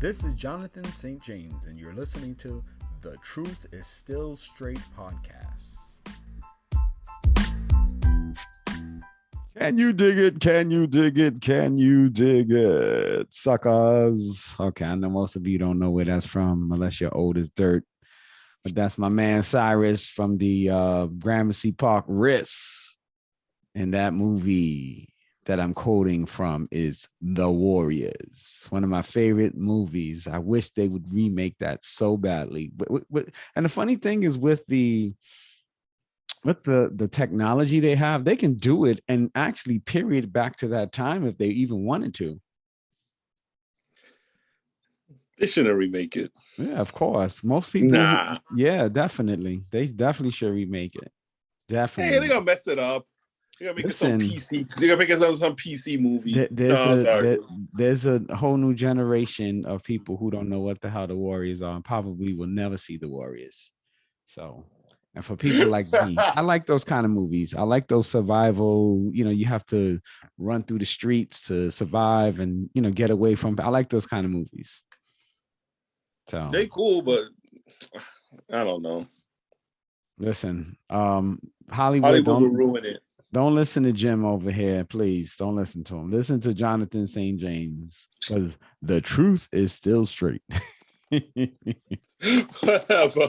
This is Jonathan St. James, and you're listening to The Truth is Still Straight podcast. Can you dig it? Can you dig it? Can you dig it? Suckers. Okay, I know most of you don't know where that's from unless you're old as dirt. But that's my man Cyrus from the Gramercy Park Riffs. And that movie that I'm quoting from is The Warriors, one of my favorite movies. I wish they would remake that so badly. And the funny thing is with the technology they have, they can do it and actually period back to that time if they even wanted to. They shouldn't remake it. Yeah, of course. Most people, yeah, definitely. They definitely should remake it. Definitely. Hey, they're gonna mess it up. They're gonna make it some PC. They're gonna make it some PC movie. There's a whole new generation of people who don't know what the hell the Warriors are and probably will never see the Warriors. So, and for people like me, I like those kind of movies. I like those survival, you have to run through the streets to survive and, get away from. I like those kind of movies. So they cool, but I don't know. Listen, Hollywood will ruin it. Don't listen to Jim over here, please. Don't listen to him. Listen to Jonathan St. James, because the truth is still straight. Whatever.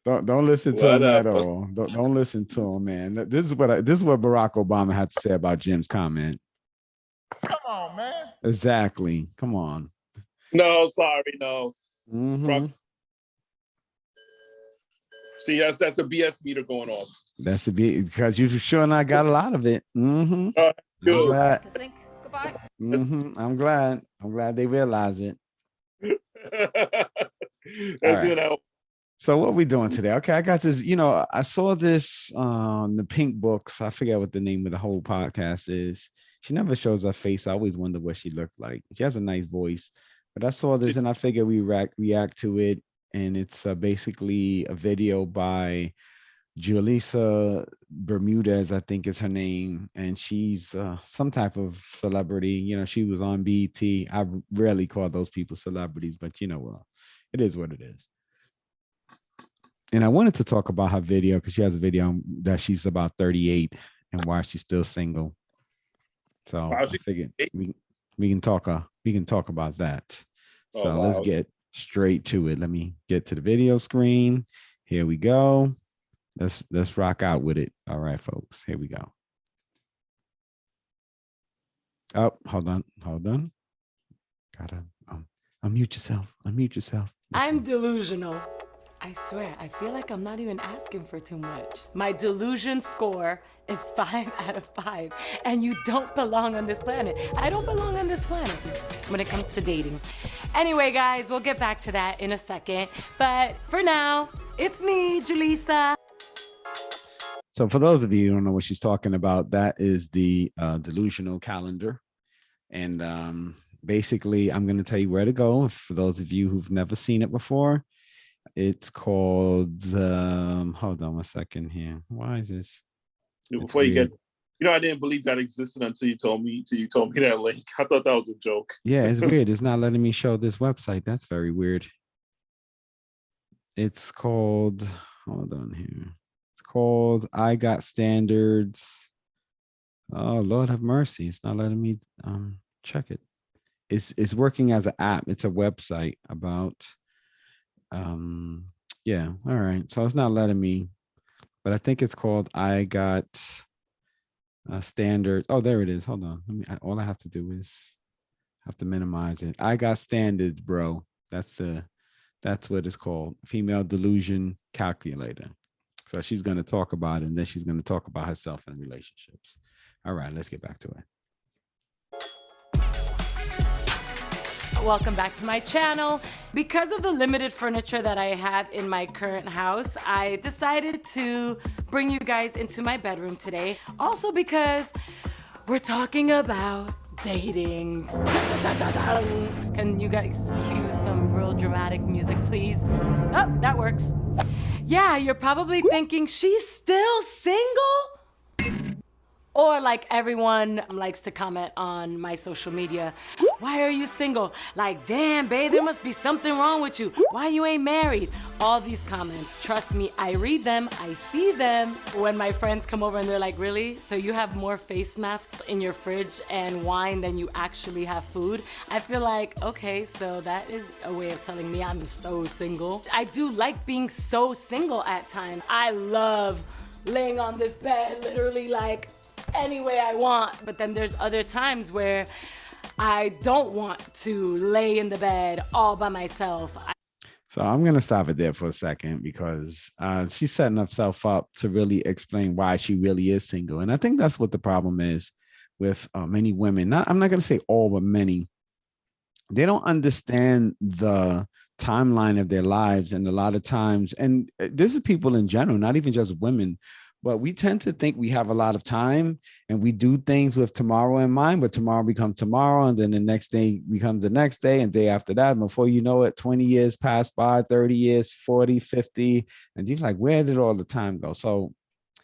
Don't listen to him at all. Don't listen to him, man. This is what Barack Obama had to say about Jim's comment. Come on, man. Exactly. Come on. No, sorry, no. Mm-hmm. See, that's the BS meter going off. That's the because you sure not got a lot of it. Mm-hmm. Goodbye. I'm glad. I'm glad they realize it. So what are we doing today? Okay, I got this. I saw this on the Pink Books. I forget what the name of the whole podcast is. She never shows her face. I always wonder what she looks like. She has a nice voice. But I saw this and I figured we react to it. And it's basically a video by Julissa Bermudez, I think is her name. And she's some type of celebrity. She was on BET. I rarely call those people celebrities, but it is what it is. And I wanted to talk about her video because she has a video that she's about 38 and why she's still single. So I figured we can talk about that. So let's get straight to it. Let me get to the video screen. Here we go. Let's rock out with it. All right, folks. Here we go. Oh, hold on. Gotta unmute yourself. I'm delusional. I swear, I feel like I'm not even asking for too much. My delusion score is 5 out of 5, and you don't belong on this planet. I don't belong on this planet when it comes to dating. Anyway, guys, we'll get back to that in a second. But for now, it's me, Julissa. So for those of you who don't know what she's talking about, that is the delusional calendar. And basically, I'm going to tell you where to go. For those of you who've never seen it before, it's called, hold on a second here. Why is this? Before you get, I didn't believe that existed until you told me that link. I thought that was a joke. Yeah, it's weird. It's not letting me show this website. That's very weird. It's called, hold on here. It's called I Got Standards. Oh, Lord have mercy. It's not letting me check it. It's working as an app. It's a website about yeah, all right. So it's not letting me, but I think it's called I Got Standards. Oh, there it is. Hold on. All I have to do is have to minimize it. I Got Standards, bro. That's what it's called. Female Delusion Calculator. So she's going to talk about it, and then she's going to talk about herself and relationships. All right, let's get back to it. Welcome back to my channel. Because of the limited furniture that I have in my current house, I decided to bring you guys into my bedroom today. Also because we're talking about dating. Can you guys cue some real dramatic music, please? Oh, that works. Yeah, you're probably thinking she's still single? Or like everyone likes to comment on my social media, why are you single? Like, damn, babe, there must be something wrong with you. Why you ain't married? All these comments, trust me, I read them, I see them. When my friends come over and they're like, really? So you have more face masks in your fridge and wine than you actually have food? I feel like, okay, so that is a way of telling me I'm so single. I do like being so single at times. I love laying on this bed, literally like any way I want. But then there's other times where I don't want to lay in the bed all by myself. So I'm going to stop it there for a second because she's setting herself up to really explain why she really is single. And I think that's what the problem is with many women. I'm not going to say all, but many. They don't understand the timeline of their lives. And a lot of times, and this is people in general, not even just women, but we tend to think we have a lot of time and we do things with tomorrow in mind, but tomorrow becomes tomorrow. And then the next day becomes the next day and day after that. And before you know it, 20 years pass by, 30 years, 40, 50. And you're like, where did all the time go? So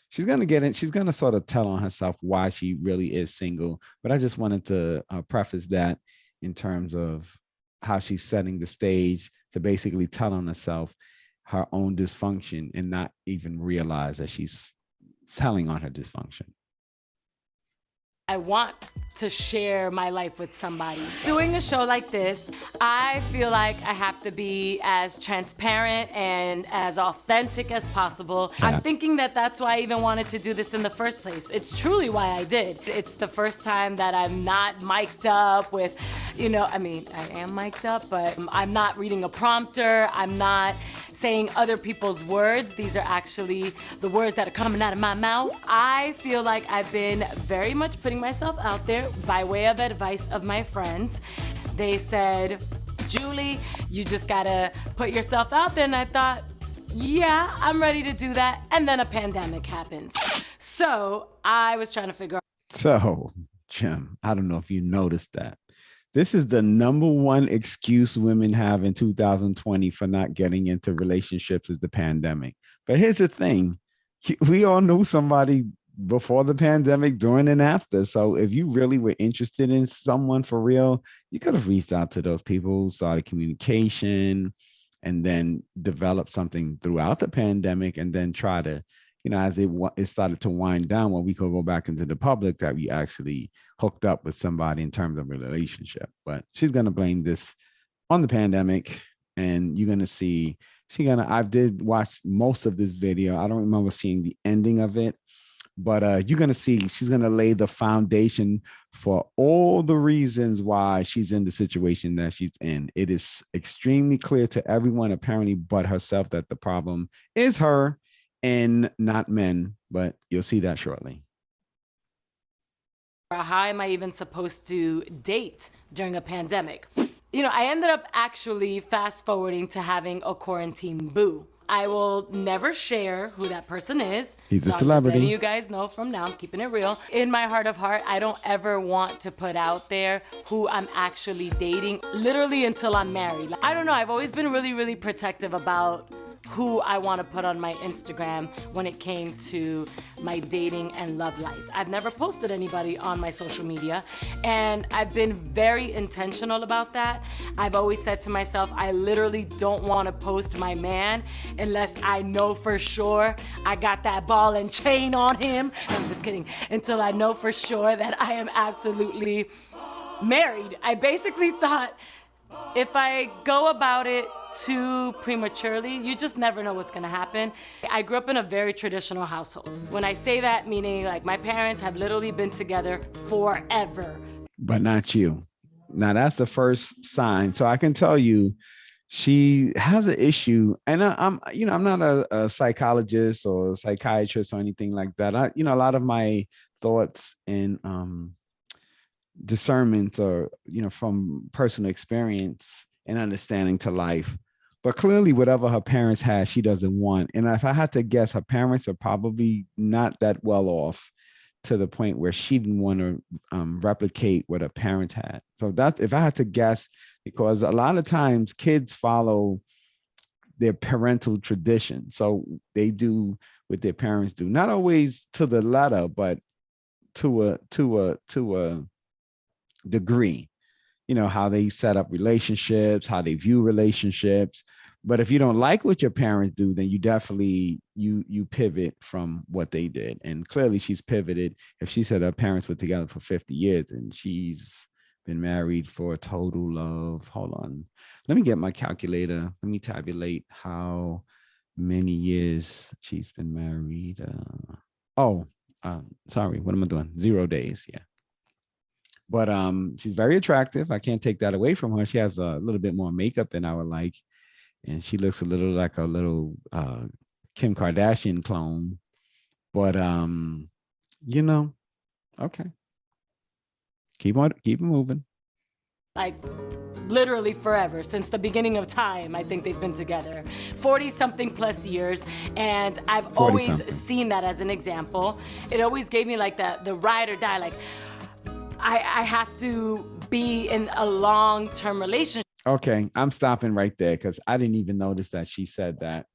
she's going to get in. She's going to sort of tell on herself why she really is single. But I just wanted to preface that in terms of how she's setting the stage to basically tell on herself her own dysfunction and not even realize that she's telling on her dysfunction. I want to share my life with somebody. Doing a show like this, I feel like I have to be as transparent and as authentic as possible. Yeah. I'm thinking that that's why I even wanted to do this in the first place. It's truly why I did. It's the first time that I'm not mic'd up with, I mean, I am mic'd up, but I'm not reading a prompter. I'm not saying other people's words. These are actually the words that are coming out of my mouth. I feel like I've been very much putting myself out there by way of advice of my friends. They said, Julie, you just gotta put yourself out there. And I thought, yeah, I'm ready to do that. And then a pandemic happens. So I was trying to figure out. So, Jim, I don't know if you noticed that. This is the number one excuse women have in 2020 for not getting into relationships is the pandemic. But here's the thing. We all knew somebody before the pandemic, during and after. So if you really were interested in someone for real, you could have reached out to those people, started communication, and then developed something throughout the pandemic and then try to, as it started to wind down, when we could go back into the public, that we actually hooked up with somebody in terms of a relationship. But she's going to blame this on the pandemic, and you're going to see, I did watch most of this video. I don't remember seeing the ending of it, but you're going to see she's going to lay the foundation for all the reasons why she's in the situation that she's in. It is extremely clear to everyone, apparently, but herself, that the problem is her and not men, but you'll see that shortly. How am I even supposed to date during a pandemic? I ended up actually fast forwarding to having a quarantine boo. I will never share who that person is. He's a celebrity. I'm just letting you guys know from now. I'm keeping it real. In my heart of heart, I don't ever want to put out there who I'm actually dating, literally until I'm married. I don't know. I've always been really, really protective about who I want to put on my Instagram when it came to my dating and love life. I've never posted anybody on my social media, and I've been very intentional about that. I've always said to myself, I literally don't want to post my man unless I know for sure I got that ball and chain on him. I'm just kidding. Until I know for sure that I am absolutely married. I basically thought, if I go about it too prematurely, you just never know what's gonna happen. I grew up in a very traditional household. When I say that, meaning like my parents have literally been together forever. But not you. Now that's the first sign. So I can tell you, she has an issue, and I'm not a psychologist or a psychiatrist or anything like that. A lot of my thoughts and discernment or from personal experience and understanding to life, but clearly whatever her parents had, she doesn't want. And if I had to guess, her parents are probably not that well off to the point where she didn't want to replicate what her parents had. So that's, if I had to guess, because a lot of times kids follow their parental tradition, so they do what their parents do, not always to the letter, but to a degree, how they set up relationships, how they view relationships. But if you don't like what your parents do, then you definitely you pivot from what they did. And clearly she's pivoted. If she said her parents were together for 50 years and she's been married for a total of, hold on, let me get my calculator. Let me tabulate how many years she's been married. Sorry, what am I doing? 0 days. Yeah. But she's very attractive. I can't take that away from her. She has a little bit more makeup than I would like. And she looks a little like a little Kim Kardashian clone. But okay. Keep it moving. Like literally forever, since the beginning of time. I think they've been together 40 something plus years, and I've always seen that as an example. It always gave me like the ride or die, like I have to be in a long-term relationship. Okay, I'm stopping right there because I didn't even notice that she said that.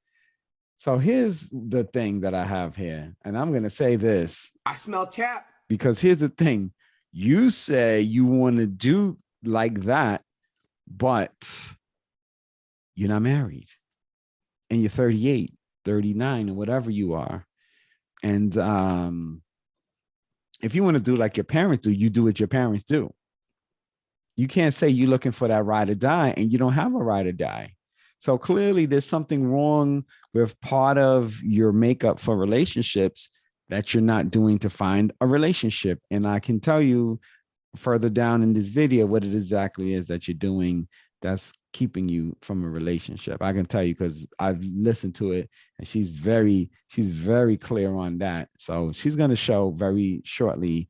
So here's the thing that I have here, and I'm going to say this. I smell cap. Because here's the thing. You say you want to do like that, but you're not married. And you're 38, 39, or whatever you are. And if you want to do like your parents do, you do what your parents do. You can't say you're looking for that ride or die and you don't have a ride or die. So clearly there's something wrong with part of your makeup for relationships that you're not doing to find a relationship. And I can tell you further down in this video what it exactly is that you're doing that's keeping you from a relationship. I can tell you because I've listened to it and she's very clear on that. So she's going to show very shortly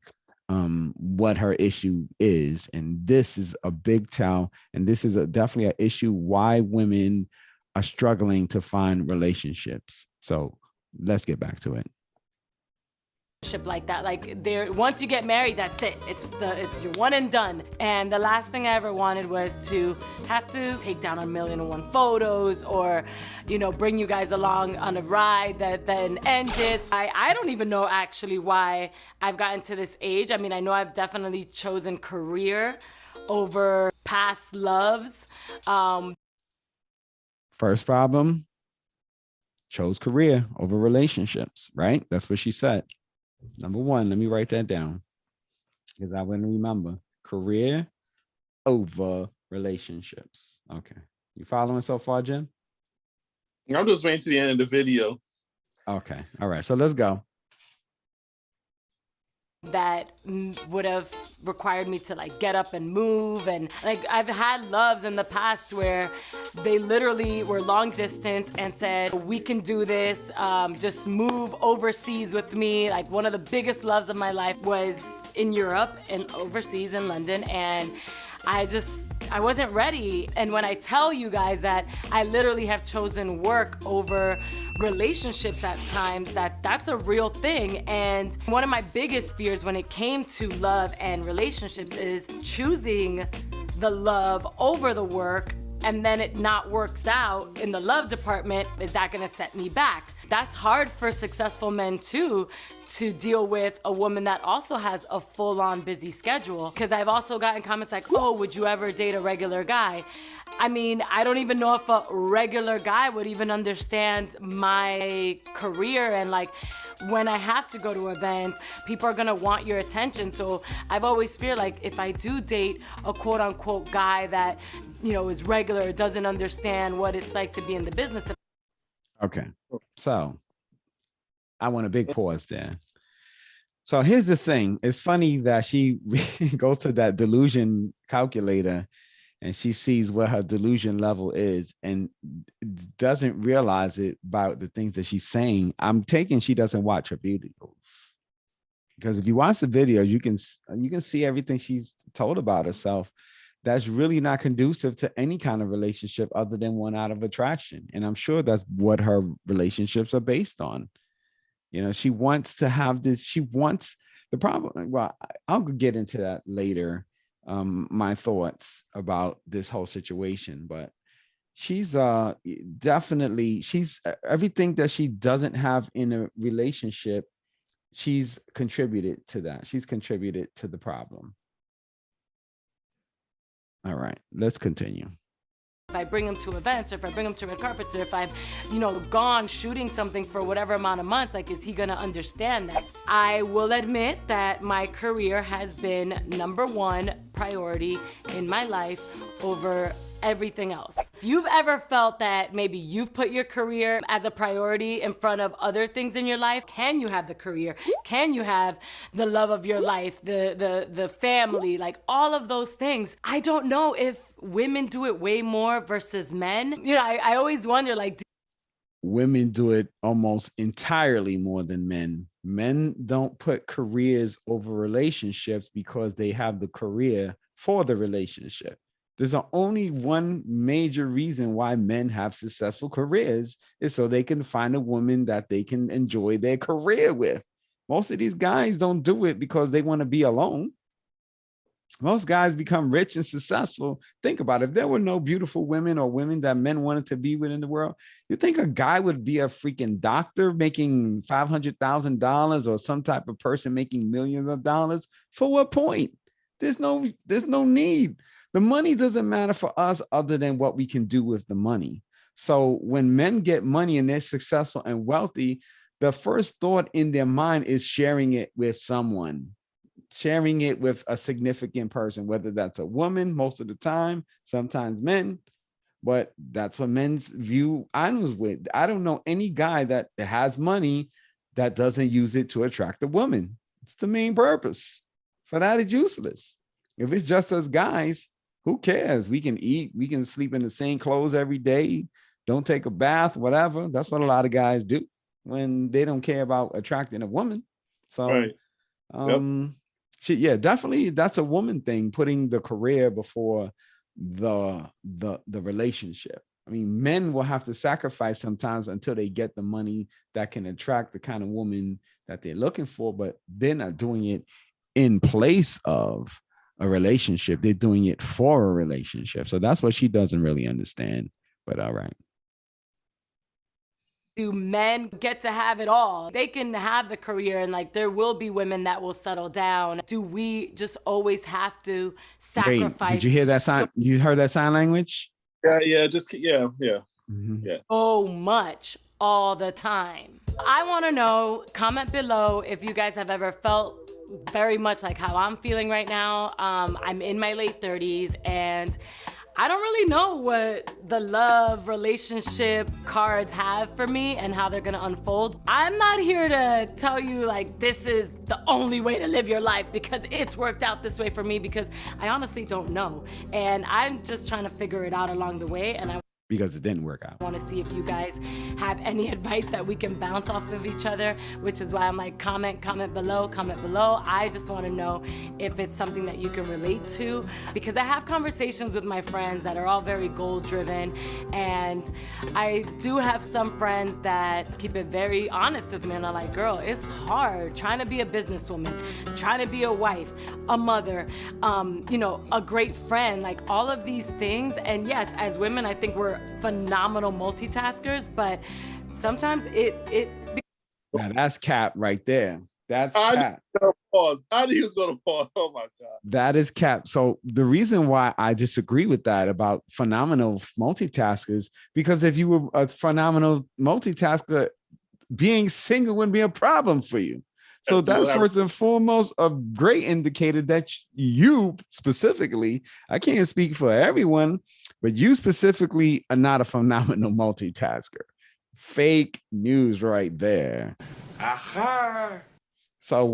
what her issue is. And this is a big tell. And this is definitely an issue why women are struggling to find relationships. So let's get back to it. Like that, like there, once you get married, that's it. It's you're one and done. And the last thing I ever wanted was to have to take down 1,000,001 photos or, bring you guys along on a ride that then ended. I don't even know actually why I've gotten to this age. I mean, I know I've definitely chosen career over past loves. First problem, chose career over relationships, right? That's what she said. Number one, let me write that down because I wouldn't remember. Career over relationships. Okay. You following so far, Jim? I'm just waiting to the end of the video. Okay. All right. So let's go. That would have required me to like get up and move, and like I've had loves in the past where they literally were long distance and said, we can do this, just move overseas with me. Like one of the biggest loves of my life was in Europe and overseas in London, and I wasn't ready. And when I tell you guys that I literally have chosen work over relationships at times, that's a real thing. And one of my biggest fears when it came to love and relationships is choosing the love over the work, and then it not works out in the love department. Is that gonna set me back? That's hard for successful men too, to deal with a woman that also has a full-on busy schedule. Because I've also gotten comments like, oh, would you ever date a regular guy? I mean, I don't even know if a regular guy would even understand my career, and like when I have to go to events, people are gonna want your attention. So I've always feared, like, if I do date a quote unquote guy that, is regular, doesn't understand what it's like to be in the business. Okay. So I want a big pause there. So here's the thing. It's funny that she goes to that delusion calculator and she sees what her delusion level is and doesn't realize it by the things that she's saying. I'm taking she doesn't watch her videos, because if you watch the videos, you can see everything she's told about herself. That's really not conducive to any kind of relationship other than one out of attraction. And I'm sure that's what her relationships are based on. She wants to have this, she wants the problem. Well, I'll get into that later, my thoughts about this whole situation, but she's definitely, she's everything that she doesn't have in a relationship she's contributed to that. She's contributed to the problem. All right, let's continue. If I bring him to events, or if I bring him to red carpets, or if I'm, gone shooting something for whatever amount of months, like, is he gonna understand that? I will admit that my career has been number one priority in my life over everything else. If you've ever felt that maybe you've put your career as a priority in front of other things in your life, can you have the career? Can you have the love of your life, the family, like all of those things? I don't know if women do it way more versus men. I always wonder, like, women do it almost entirely more than men. Men don't put careers over relationships because they have the career for the relationship. There's only one major reason why men have successful careers is so they can find a woman that they can enjoy their career with. Most of these guys don't do it because they want to be alone. Most guys become rich and successful. Think about it. If there were no beautiful women or women that men wanted to be with in the world, you think a guy would be a freaking doctor making $500,000 or some type of person making millions of dollars? For what point? There's no need. The money doesn't matter for us other than what we can do with the money. So when men get money and they're successful and wealthy, the first thought in their mind is sharing it with someone, sharing it with a significant person, whether that's a woman most of the time, sometimes men, but that's what men's view items with. I don't know any guy that has money that doesn't use it to attract a woman. It's the main purpose. For that, it's useless. If it's just us guys, who cares? We can eat, we can sleep in the same clothes every day, don't take a bath, whatever. That's what a lot of guys do when they don't care about attracting a woman. So, right. Definitely that's a woman thing, putting the career before the relationship. I mean, men will have to sacrifice sometimes until they get the money that can attract the kind of woman that they're looking for, but they're not doing it in place of a relationship. They're doing it for a relationship. So that's what she doesn't really understand. But all right. Do men get to have it all? They can have the career, and like there will be women that will settle down. Do we just always have to sacrifice? Wait, did you hear that sign? You heard that sign language? Yeah. So much all the time. I want to know, comment below if you guys have ever felt very much like how I'm feeling right now. I'm in my late 30s and I don't really know what the love relationship cards have for me and how they're gonna unfold. I'm not here to tell you like this is the only way to live your life because it's worked out this way for me, because I honestly don't know. And I'm just trying to figure it out along the way, and because it didn't work out. I want to see if you guys have any advice that we can bounce off of each other, which is why I'm like, comment below. I just want to know if it's something that you can relate to, because I have conversations with my friends that are all very goal driven, and I do have some friends that keep it very honest with me, and are like, girl, it's hard trying to be a businesswoman, trying to be a wife, a mother, a great friend, like all of these things. And yes, as women, I think we're phenomenal multitaskers, but sometimes it now that's cap right there. That's cap. I knew he was gonna pause. Oh my god. That is cap. So the reason why I disagree with that about phenomenal multitaskers, because if you were a phenomenal multitasker, being single wouldn't be a problem for you. So that's first and foremost a great indicator that you specifically, I can't speak for everyone, but you specifically are not a phenomenal multitasker. Fake news right there. Aha. So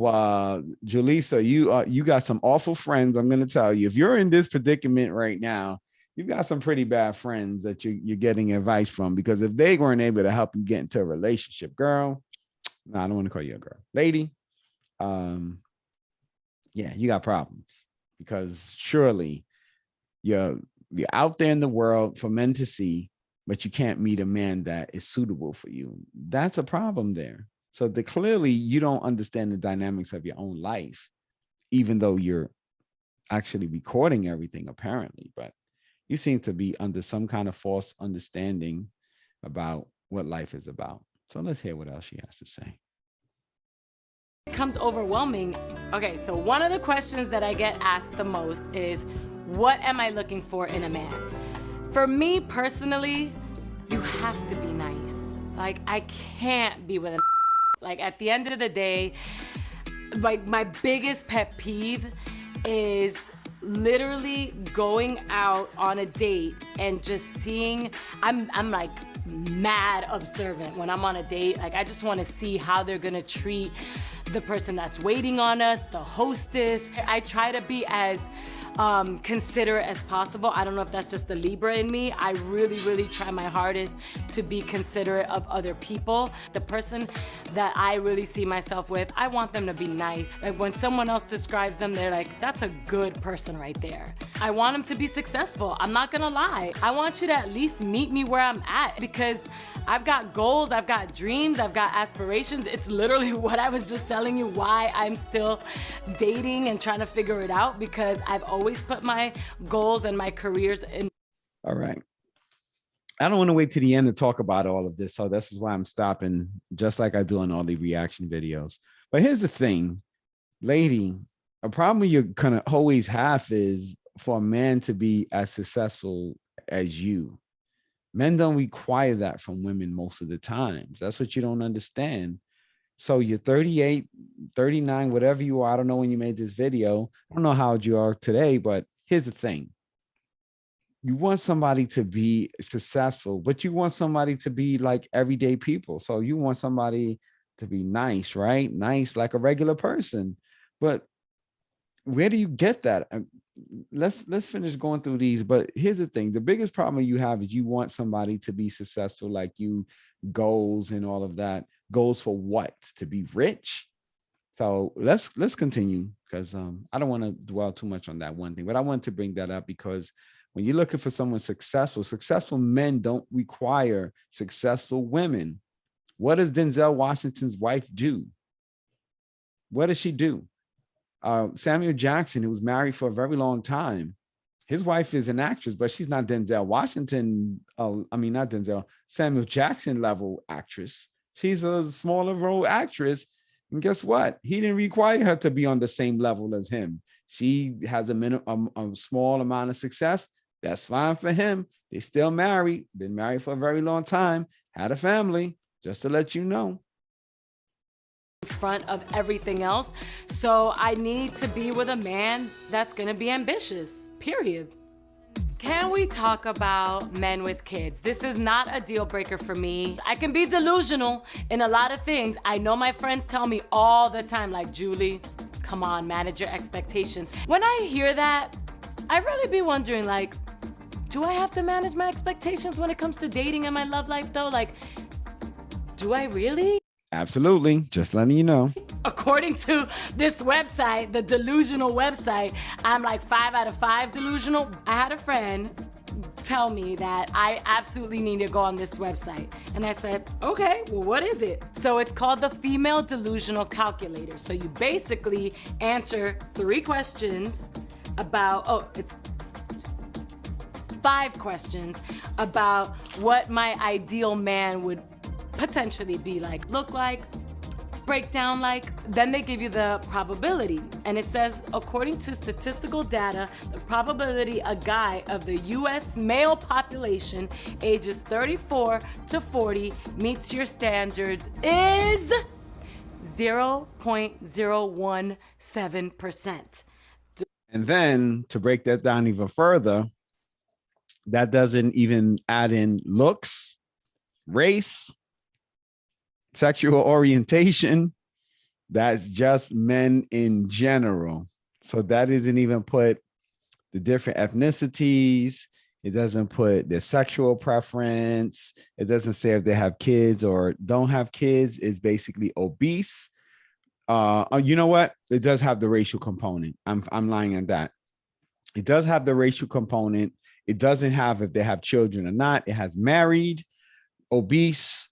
Julissa, you got some awful friends. I'm going to tell you, if you're in this predicament right now, you've got some pretty bad friends that you're getting advice from, because if they weren't able to help you get into a relationship, girl, no, I don't want to call you a girl, lady. You got problems, because surely you're out there in the world for men to see, but you can't meet a man that is suitable for you. That's a problem there. So clearly you don't understand the dynamics of your own life, even though you're actually recording everything apparently, but you seem to be under some kind of false understanding about what life is about. So let's hear what else she has to say. becomes overwhelming. Okay, so one of the questions that I get asked the most is, what am I looking for in a man? For me personally, you have to be nice. Like, I can't be with a like, at the end of the day, like, my biggest pet peeve is literally going out on a date and just seeing, I'm like mad observant when I'm on a date. Like, I just want to see how they're gonna treat the person that's waiting on us, the hostess. I try to be as considerate as possible. I don't know if that's just the Libra in me. I really, really try my hardest to be considerate of other people. The person that I really see myself with, I want them to be nice. Like, when someone else describes them, they're like, that's a good person right there. I want them to be successful. I'm not gonna lie. I want you to at least meet me where I'm at, because I've got goals, I've got dreams, I've got aspirations. It's literally what I was just telling you, why I'm still dating and trying to figure it out, because I've always put my goals and my careers in. All right. I don't want to wait to the end to talk about all of this. So this is why I'm stopping, just like I do on all the reaction videos. But here's the thing, lady, a problem you kind of always have is for a man to be as successful as you. Men don't require that from women most of the times. That's what you don't understand. So you're 38, 39, whatever you are. I don't know when you made this video. I don't know how old you are today, but here's the thing. You want somebody to be successful, but you want somebody to be like everyday people. So you want somebody to be nice, right? Nice, like a regular person. But where do you get that? Let's finish going through these. But here's the thing. The biggest problem you have is you want somebody to be successful, like you, goals and all of that. Goals for what? To be rich? So let's continue, because I don't want to dwell too much on that one thing, but I want to bring that up because when you're looking for someone successful, successful men don't require successful women. What does Denzel Washington's wife do? What does she do? Samuel Jackson, who was married for a very long time, his wife is an actress, but she's not Denzel Washington. Not Denzel, Samuel Jackson level actress. She's a smaller role actress. And guess what? He didn't require her to be on the same level as him. She has a small amount of success. That's fine for him. They still married, been married for a very long time, had a family, just to let you know. Front of everything else. So I need to be with a man that's gonna be ambitious, period. Can we talk about men with kids? This is not a deal breaker for me. I can be delusional in a lot of things. I know my friends tell me all the time, like, Julie, come on, manage your expectations. When I hear that, I really be wondering, like, do I have to manage my expectations when it comes to dating and my love life though? Like, do I really? Absolutely. Just letting you know. According to this website, the delusional website, I'm like 5 out of 5 delusional. I had a friend tell me that I absolutely need to go on this website. And I said, okay, well, what is it? So it's called the Female Delusional Calculator. So you basically answer 3 questions about, it's 5 questions about what my ideal man would potentially be like, look like, break down like. Then they give you the probability, and it says, according to statistical data, the probability a guy of the US male population ages 34 to 40 meets your standards is 0.017%. And then to break that down even further, that doesn't even add in looks, race, sexual orientation. That's just men in general. So that doesn't even put the different ethnicities. It doesn't put their sexual preference. It doesn't say if they have kids or don't have kids. It's basically obese. You know what? It does have the racial component. I'm lying on that. It does have the racial component. It doesn't have if they have children or not. It has married, obese,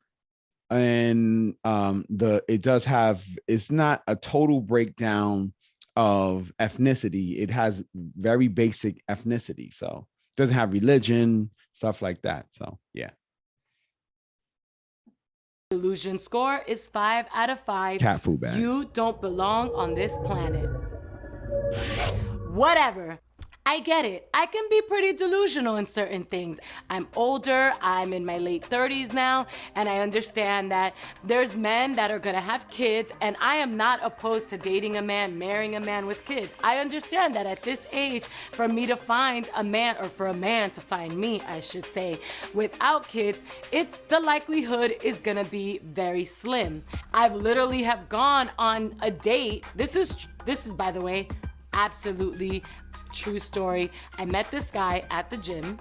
and it does have, it's not a total breakdown of ethnicity. It has very basic ethnicity. So it doesn't have religion, stuff like that. So yeah. Delusion score is 5 out of 5. Cat food bags. You don't belong on this planet. Whatever. I get it. I can be pretty delusional in certain things. I'm older, I'm in my late 30s now, and I understand that there's men that are gonna have kids, and I am not opposed to dating a man, marrying a man with kids. I understand that at this age, for me to find a man, or for a man to find me, I should say, without kids, the likelihood is gonna be very slim. I've literally have gone on a date. This is by the way, absolutely true story. I met this guy at the gym.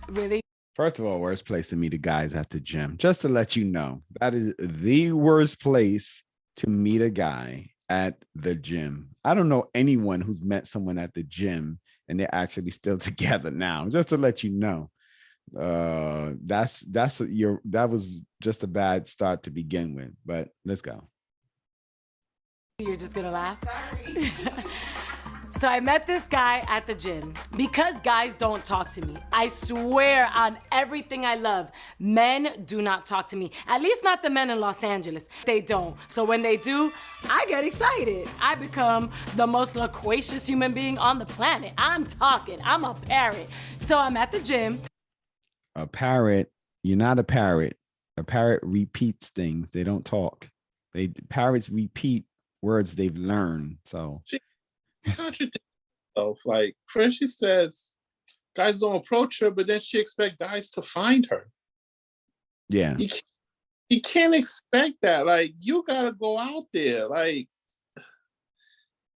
Really? First of all, worst place to meet a guy is at the gym. Just to let you know, that is the worst place to meet a guy, at the gym. I don't know anyone who's met someone at the gym and they're actually still together now. Just to let you know, that was just a bad start to begin with. But let's go. You're just gonna laugh? Sorry. So I met this guy at the gym because guys don't talk to me. I swear on everything I love, men do not talk to me. At least not the men in Los Angeles. They don't. So when they do, I get excited. I become the most loquacious human being on the planet. I'm talking. I'm a parrot. So I'm at the gym. A parrot, you're not a parrot. A parrot repeats things. They don't talk. Parrots repeat words they've learned. So she contradicts herself. Like first she says guys don't approach her, but then she expects guys to find her. Yeah. You can't expect that. Like you gotta go out there. Like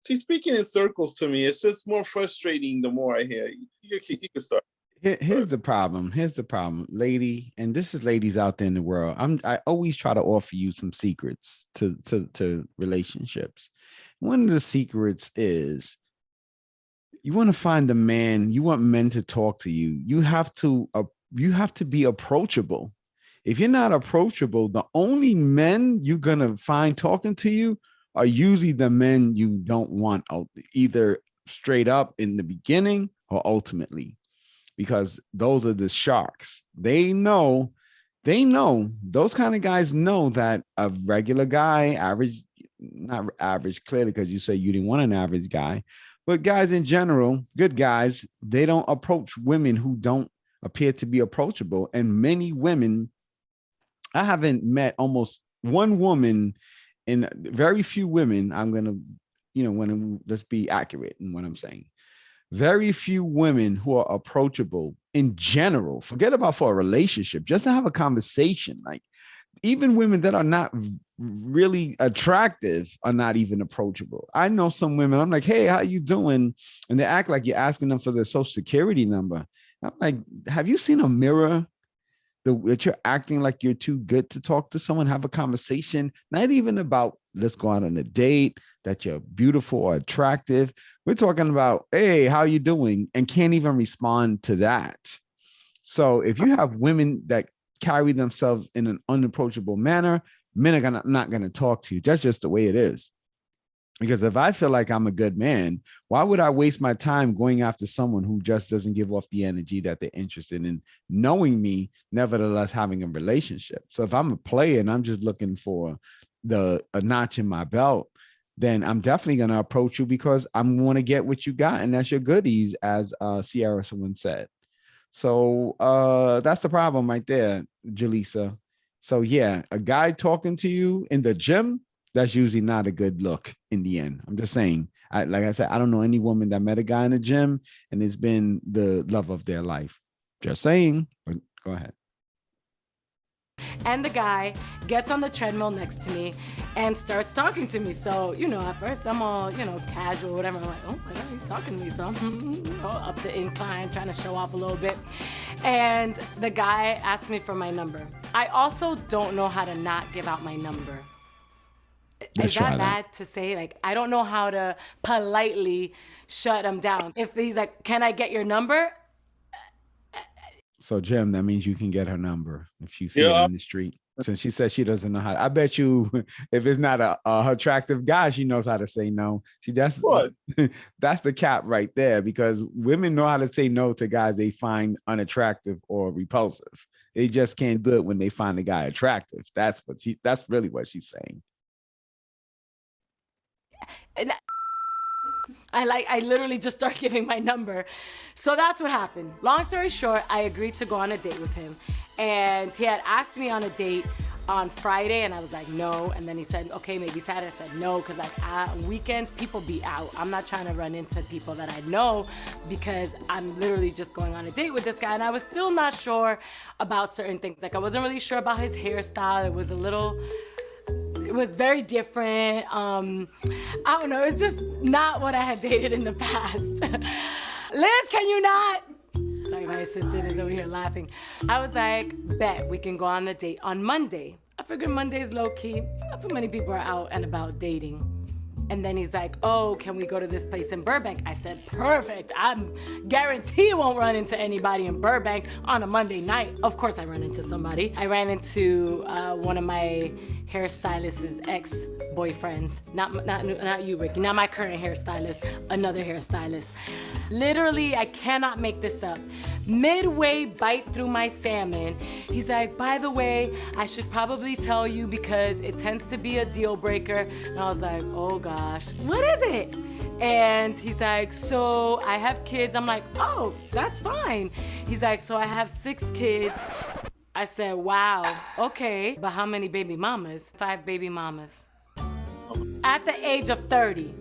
she's speaking in circles to me. It's just more frustrating the more I hear. You can start. Here's the problem, lady, and this is ladies out there in the world. I always try to offer you some secrets to relationships. One of the secrets is you want to find a man, you want men to talk to you. You have to be approachable. If you're not approachable, the only men you're gonna find talking to you are usually the men you don't want, either straight up in the beginning or ultimately. Because those are the sharks. They know, those kind of guys know that a regular guy, not average, clearly, because you say you didn't want an average guy, but guys in general, good guys, they don't approach women who don't appear to be approachable. And many women, I haven't met almost one woman, and very few women, I'm going to, let's be accurate in what I'm saying. Very few women who are approachable in general, forget about for a relationship, just to have a conversation. Like even women that are not really attractive are not even approachable. I know some women, I'm like, hey, how you doing? And they act like you're asking them for their social security number. I'm like, have you seen a mirror that you're acting like you're too good to talk to someone, have a conversation, not even about let's go out on a date, that you're beautiful or attractive. We're talking about, hey, how you doing? And can't even respond to that. So if you have women that carry themselves in an unapproachable manner, men are not going to talk to you. That's just the way it is. Because if I feel like I'm a good man, why would I waste my time going after someone who just doesn't give off the energy that they're interested in knowing me, nevertheless having a relationship? So if I'm a player and I'm just looking for a notch in my belt, then I'm definitely going to approach you because I want to get what you got. And that's your goodies, as Sierra someone said. So that's the problem right there, Julissa. So yeah, a guy talking to you in the gym, that's usually not a good look in the end. I'm just saying, like I said, I don't know any woman that met a guy in the gym and it's been the love of their life. Just saying. But go ahead. And the guy gets on the treadmill next to me and starts talking to me. So, at first I'm all, casual, whatever. I'm like, oh my God, he's talking to me. So I'm up the incline, trying to show off a little bit. And the guy asked me for my number. I also don't know how to not give out my number. Is that bad to say? Like, I don't know how to politely shut him down. If he's like, can I get your number? So, Jim, that means you can get her number if you see her in the street. Since she says she doesn't know how. I bet you if it's not a attractive guy, she knows how to say no. See, that's the cap right there, because women know how to say no to guys they find unattractive or repulsive. They just can't do it when they find the guy attractive. That's really what she's saying. And I literally just start giving my number. So that's what happened. Long story short, I agreed to go on a date with him. And he had asked me on a date on Friday, and I was like, no. And then he said, okay, maybe Saturday. I said, no, because like weekends, people be out. I'm not trying to run into people that I know because I'm literally just going on a date with this guy. And I was still not sure about certain things. Like I wasn't really sure about his hairstyle. It was very different. I don't know. It's just not what I had dated in the past. Liz, can you not? Sorry, my assistant is over here laughing. I was like, bet we can go on a date on Monday. I figured Monday's low key. Not too many people are out and about dating. And then he's like, oh, can we go to this place in Burbank? I said, perfect. I'm guarantee won't run into anybody in Burbank on a Monday night. Of course I run into somebody. I ran into one of my hairstylist's ex-boyfriends. Not you, Ricky. Not my current hairstylist. Another hairstylist. Literally, I cannot make this up. Midway bite through my salmon, he's like, by the way, I should probably tell you because it tends to be a deal breaker. And I was like, oh gosh, what is it? And he's like, so I have kids. I'm like, oh, that's fine. He's like, so I have 6 kids. I said, wow, okay. But how many baby mamas? 5 baby mamas. At the age of 30.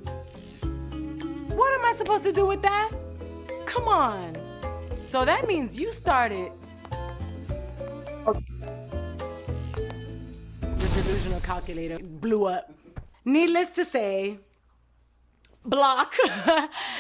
What am I supposed to do with that? Come on. So that means you started. The delusional calculator blew up. Needless to say, block.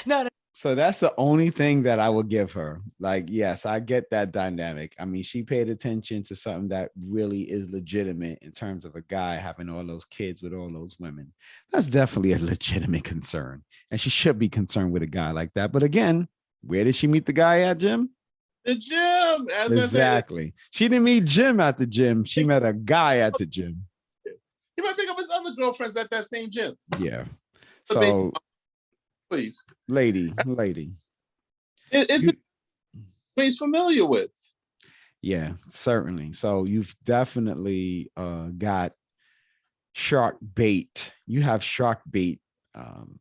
No. So that's the only thing that I would give her. Like, yes, I get that dynamic. I mean, she paid attention to something that really is legitimate in terms of a guy having all those kids with all those women. That's definitely a legitimate concern. And she should be concerned with a guy like that. But again, where did she meet the guy at, Jim? The gym. Exactly. She didn't meet Jim at the gym. She met a guy at the gym. He might pick up his other girlfriends at that same gym. Yeah. So, please, lady, he's familiar with. Yeah, certainly. So you've definitely got shark bait. You have shark bait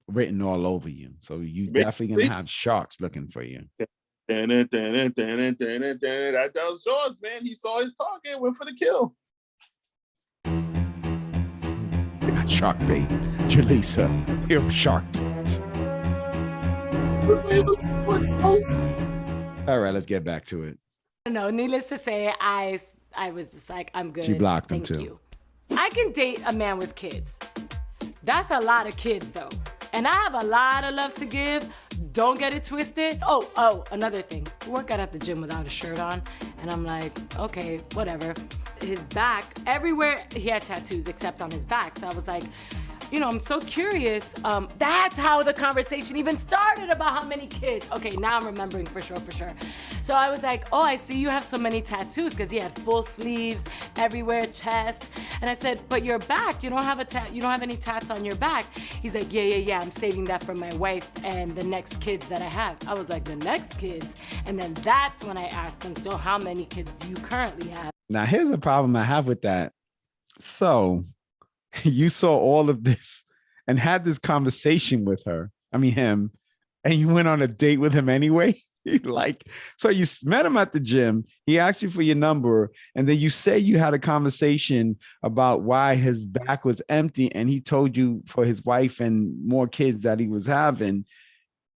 written all over you. So you definitely gonna have sharks looking for you. That was George, man. He saw his target, went for the kill. You got shark bait, Julissa. You're sharked. All right, let's get back to it. No, needless to say, I was just like, I'm good. She blocked him Thank too. you. I can date a man with kids. That's a lot of kids though. And I have a lot of love to give. Don't get it twisted. Oh, another thing. We work out at the gym without a shirt on. And I'm like, okay, whatever. His back, everywhere he had tattoos except on his back. So I was like, you know, I'm so curious. That's how the conversation even started about how many kids. Okay, now I'm remembering for sure. So I was like, oh, I see you have so many tattoos because he had full sleeves everywhere, chest. And I said, but your back, you don't have any tats on your back. He's like, yeah, I'm saving that for my wife and the next kids that I have. I was like, the next kids? And then that's when I asked him, so how many kids do you currently have? Now, here's a problem I have with that. So you saw all of this and had this conversation with him, and you went on a date with him anyway. So you met him at the gym. He asked you for your number, and then you say you had a conversation about why his back was empty, and he told you for his wife and more kids that he was having,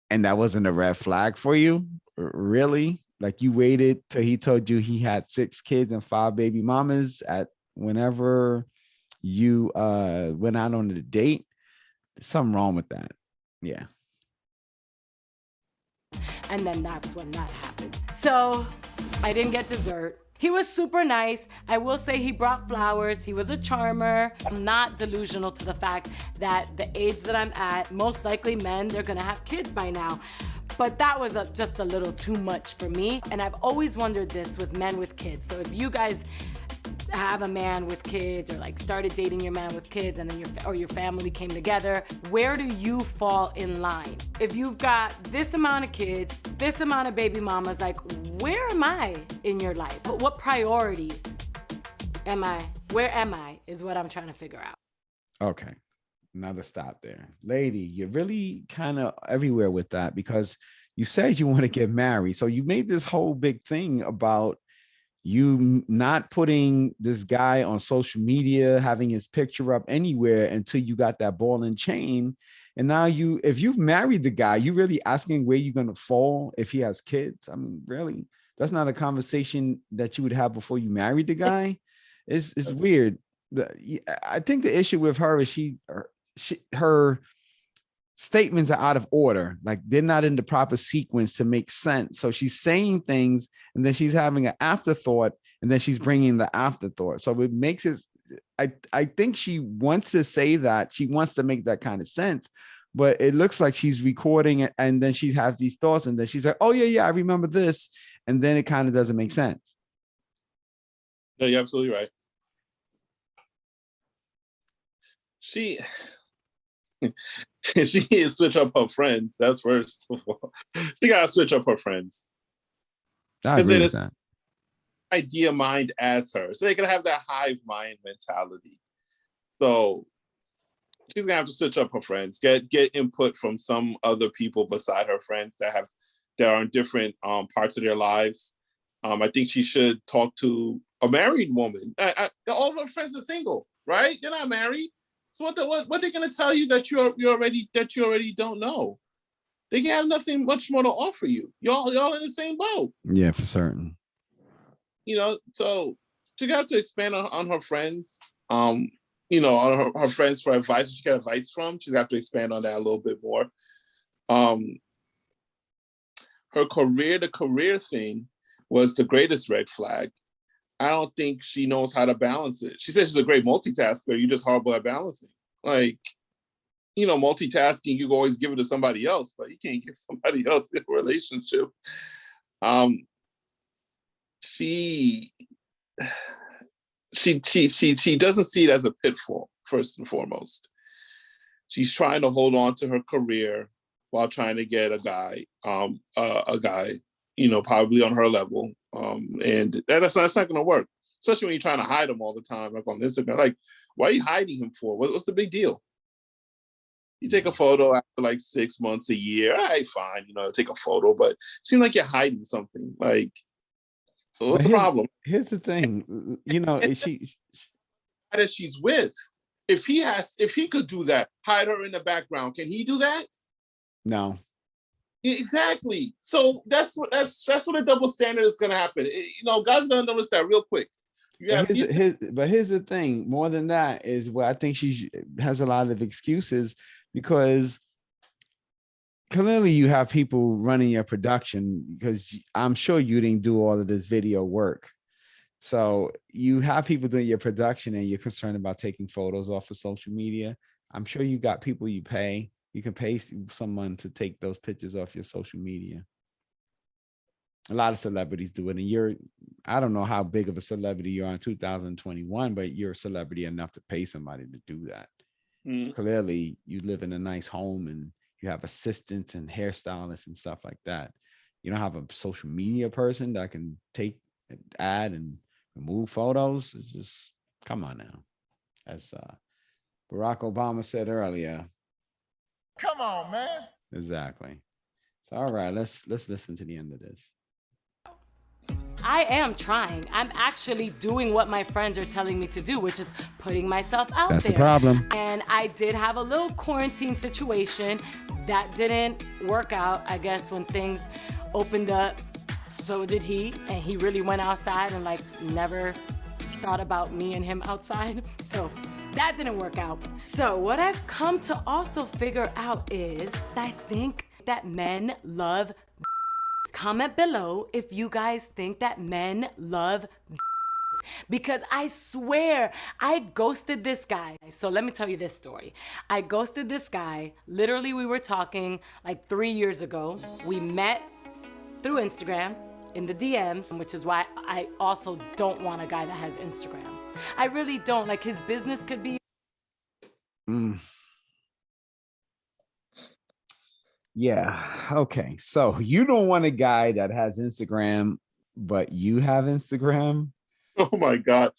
and that wasn't a red flag for you? Really? Like you waited till he told you he had 6 kids and 5 baby mamas at whenever you went out on the date? There's something wrong with that. Yeah. And then that's when that happened. So I didn't get dessert. He was super nice. I will say he brought flowers. He was a charmer. I'm not delusional to the fact that the age that I'm at, most likely men, they're gonna have kids by now. But that was just a little too much for me. And I've always wondered this with men with kids. So if you guys have a man with kids, or like started dating your man with kids, and then your family came together, where do you fall in line? If you've got this amount of kids, this amount of baby mamas, like where am I in your life? What priority am I? Where am I is what I'm trying to figure out. Okay. Another stop there. Lady, you're really kind of everywhere with that, because you said you want to get married. So you made this whole big thing about you not putting this guy on social media, having his picture up anywhere until you got that ball and chain. And now if you've married the guy, you really asking where you're going to fall if he has kids. I mean, really, that's not a conversation that you would have before you married the guy. It's weird. I think the issue with her is her statements are out of order. Like they're not in the proper sequence to make sense. So she's saying things and then she's having an afterthought and then she's bringing the afterthought. So it makes it, I think she wants to say that, she wants to make that kind of sense, but it looks like she's recording it and then she has these thoughts and then she's like, oh yeah, I remember this. And then it kind of doesn't make sense. No, you're absolutely right. She needs to switch up her friends. That's first of all. She gotta switch up her friends. I agree with that. Idea mind as her, so they can have that hive mind mentality. So she's gonna have to switch up her friends, get input from some other people beside her friends that are in different parts of their lives. I think she should talk to a married woman. All of her friends are single, right? They're not married. So what they're gonna tell you that you already don't know? They can have nothing much more to offer you. Y'all in the same boat. Yeah, for certain. So she got to expand on her friends. On her friends for advice. She got advice from. She's got to expand on that a little bit more. Her the career thing was the greatest red flag. I don't think she knows how to balance it. She says she's a great multitasker. You're just horrible at balancing. Like, multitasking, you can always give it to somebody else, but you can't give somebody else in a relationship. She doesn't see it as a pitfall, first and foremost. She's trying to hold on to her career while trying to get a guy, probably on her level. And that's not going to work, especially when you're trying to hide him all the time, like on Instagram. Like, why are you hiding him for? What's the big deal? You take a photo after like 6 months, a year. All right, fine, take a photo, but it seems like you're hiding something. Like, what's the problem? Here's the thing, that she's with. If he could do that, hide her in the background, can he do that? No. Exactly. So that's what a double standard is going to happen. God's going to notice that real quick. But here's the thing. More than that is where I think she has a lot of excuses, because clearly you have people running your production, because I'm sure you didn't do all of this video work. So you have people doing your production and you're concerned about taking photos off of social media. I'm sure you got people you pay. You can pay someone to take those pictures off your social media. A lot of celebrities do it. And I don't know how big of a celebrity you are in 2021, but you're a celebrity enough to pay somebody to do that. Clearly, you live in a nice home and you have assistants and hairstylists and stuff like that. You don't have a social media person that can take and add and remove photos. It's just, come on now. As Barack Obama said earlier. Come on, man. Exactly. So, all right, let's listen to the end of this. I am trying. I'm actually doing what my friends are telling me to do, which is putting myself out there. That's the problem. And I did have a little quarantine situation that didn't work out, I guess, when things opened up. So did he, and he really went outside and never thought about me and him outside. So that didn't work out. So what I've come to also figure out is I think that men love. Comment below if you guys think that men love because I swear I ghosted this guy. So let me tell you this story. I ghosted this guy. Literally, we were talking 3 years ago. We met through Instagram in the DMs, which is why I also don't want a guy that has Instagram. I really don't. Like, his business could be. Yeah. Okay. So you don't want a guy that has Instagram, but you have Instagram? Oh my God.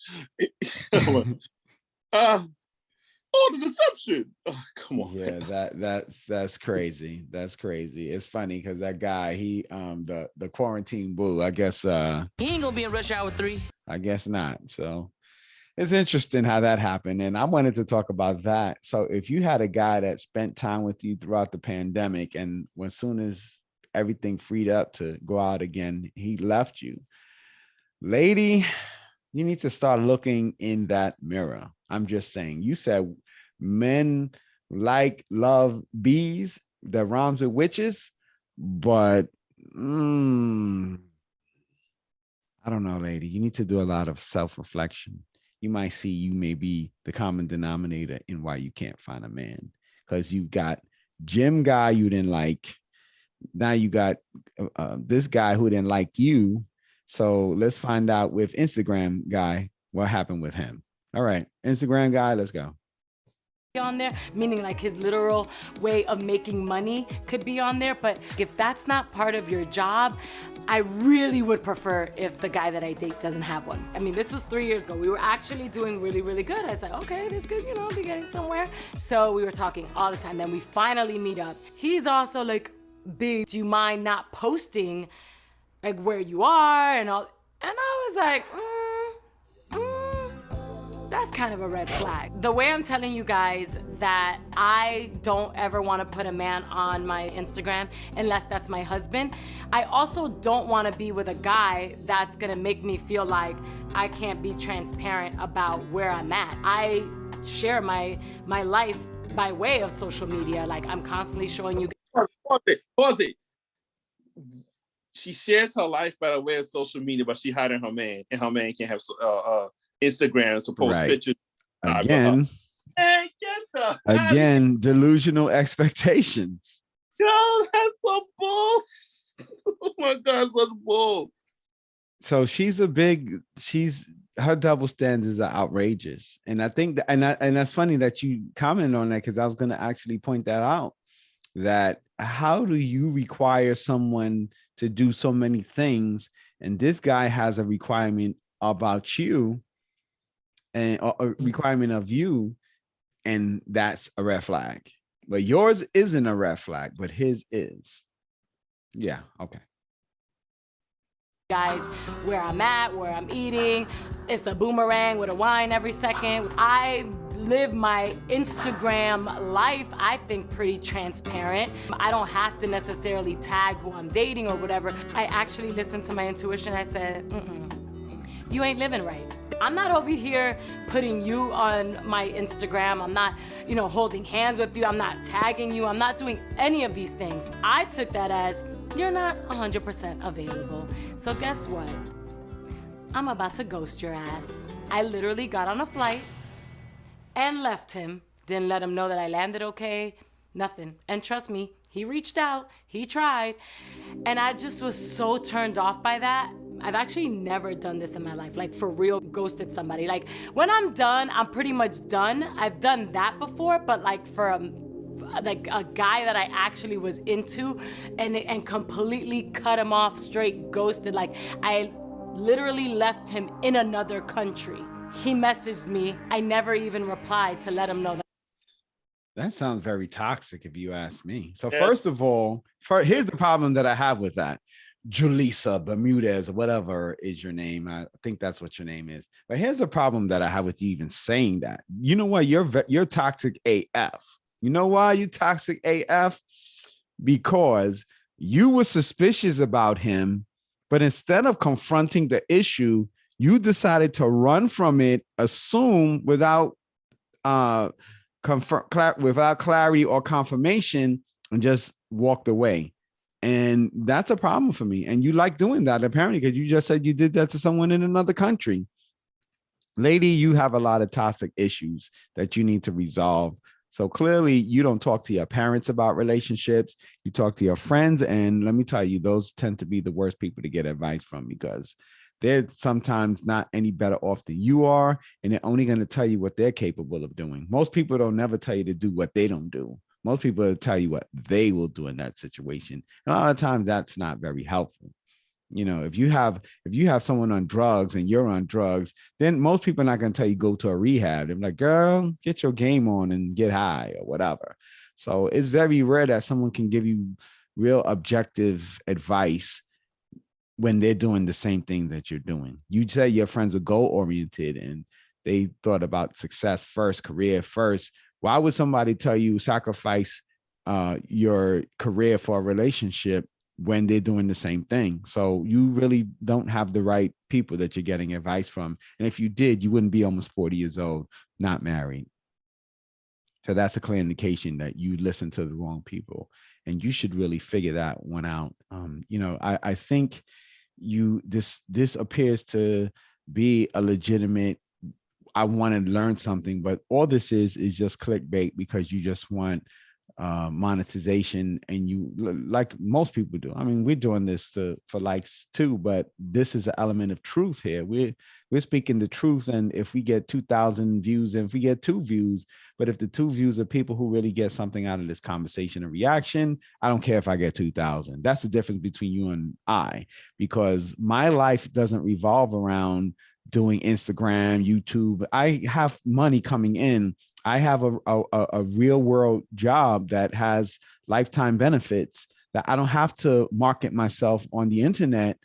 Oh, the deception. Oh, come on. Yeah, that's crazy. That's crazy. It's funny because that guy, he the quarantine boo, I guess He ain't gonna be in rush hour 3. I guess not. So it's interesting how that happened. And I wanted to talk about that. So if you had a guy that spent time with you throughout the pandemic, and as soon as everything freed up to go out again, he left you. Lady, you need to start looking in that mirror. I'm just saying, you said men love bees that rhymes with witches, but I don't know, lady. You need to do a lot of self-reflection. You might see you may be the common denominator in why you can't find a man, because you got gym guy you didn't like. Now you got this guy who didn't like you. So let's find out with Instagram guy what happened with him. All right, Instagram guy, let's go. On there, meaning like his literal way of making money could be on there. But if that's not part of your job, I really would prefer if the guy that I date doesn't have one. I mean, this was 3 years ago. We were actually doing really, really good. I said, okay, this is good, you know, be getting somewhere. So we were talking all the time. Then we finally meet up. He's also like, babe, do you mind not posting like where you are and all? And I was like, that's kind of a red flag. The way I'm telling you guys that I don't ever want to put a man on my Instagram unless that's my husband. I also don't want to be with a guy that's gonna make me feel like I can't be transparent about where I'm at. I share my life by way of social media. Like, I'm constantly showing you. Pause it. She shares her life by the way of social media, but she hiding her man, and her man can't have Instagram to post pictures. Again, hey, delusional expectations. Yo, that's some bull. Oh my God, that's bull. So her double standards are outrageous. And I think and that's funny that you comment on that, because I was going to actually point that out. That how do you require someone to do so many things, and this guy has a requirement about you and a requirement of you, and that's a red flag. But yours isn't a red flag, but his is. Yeah, okay. Guys, where I'm at, where I'm eating. It's the boomerang with a wine every second. I live my Instagram life, I think, pretty transparent. I don't have to necessarily tag who I'm dating or whatever. I actually listened to my intuition. I said, you ain't living right. I'm not over here putting you on my Instagram. I'm not, holding hands with you. I'm not tagging you. I'm not doing any of these things. I took that as you're not 100% available. So guess what? I'm about to ghost your ass. I literally got on a flight and left him. Didn't let him know that I landed okay. Nothing. And trust me, he reached out. He tried. And I just was so turned off by that. I've actually never done this in my life, like for real, ghosted somebody. Like when I'm done, I'm pretty much done. I've done that before, but like for a guy that I actually was into and completely cut him off, straight ghosted. Like I literally left him in another country. He messaged me. I never even replied to let him know that. That sounds very toxic if you ask me. So first of all, here's the problem that I have with that. Julissa Bermudez, or whatever is your name. I think that's what your name is. But here's the problem that I have with you even saying that. You know what? You're toxic AF. You know why you toxic AF? Because you were suspicious about him, but instead of confronting the issue, you decided to run from it, assume without clarity or confirmation, and just walked away. And that's a problem for me. And you like doing that, apparently, because you just said you did that to someone in another country. Lady, you have a lot of toxic issues that you need to resolve. So clearly you don't talk to your parents about relationships. You talk to your friends. And let me tell you, those tend to be the worst people to get advice from, because they're sometimes not any better off than you are, and they're only going to tell you what they're capable of doing. Most people don't never tell you to do what they don't do. Most people will tell you what they will do in that situation. And a lot of times that's not very helpful. You know, if you have someone on drugs and you're on drugs, then most people are not going to tell you go to a rehab. They're like, girl, get your game on and get high or whatever. So it's very rare that someone can give you real objective advice when they're doing the same thing that you're doing. You say your friends are goal oriented and they thought about success first, career first. Why would somebody tell you sacrifice your career for a relationship when they're doing the same thing? So you really don't have the right people that you're getting advice from. And if you did, you wouldn't be almost 40 years old, not married. So that's a clear indication that you listen to the wrong people, and you should really figure that one out. I think this appears to be a legitimate, I want to learn something, but all this is just clickbait because you just want monetization, and you, like most people do. I mean, we're doing this for likes too, but this is an element of truth here. We're speaking the truth, and if we get 2,000 views, and if we get 2 views, but if the 2 views are people who really get something out of this conversation and reaction, I don't care if I get 2,000. That's the difference between you and I, because my life doesn't revolve around doing Instagram, YouTube. I have money coming in. I have a real world job that has lifetime benefits that I don't have to market myself on the internet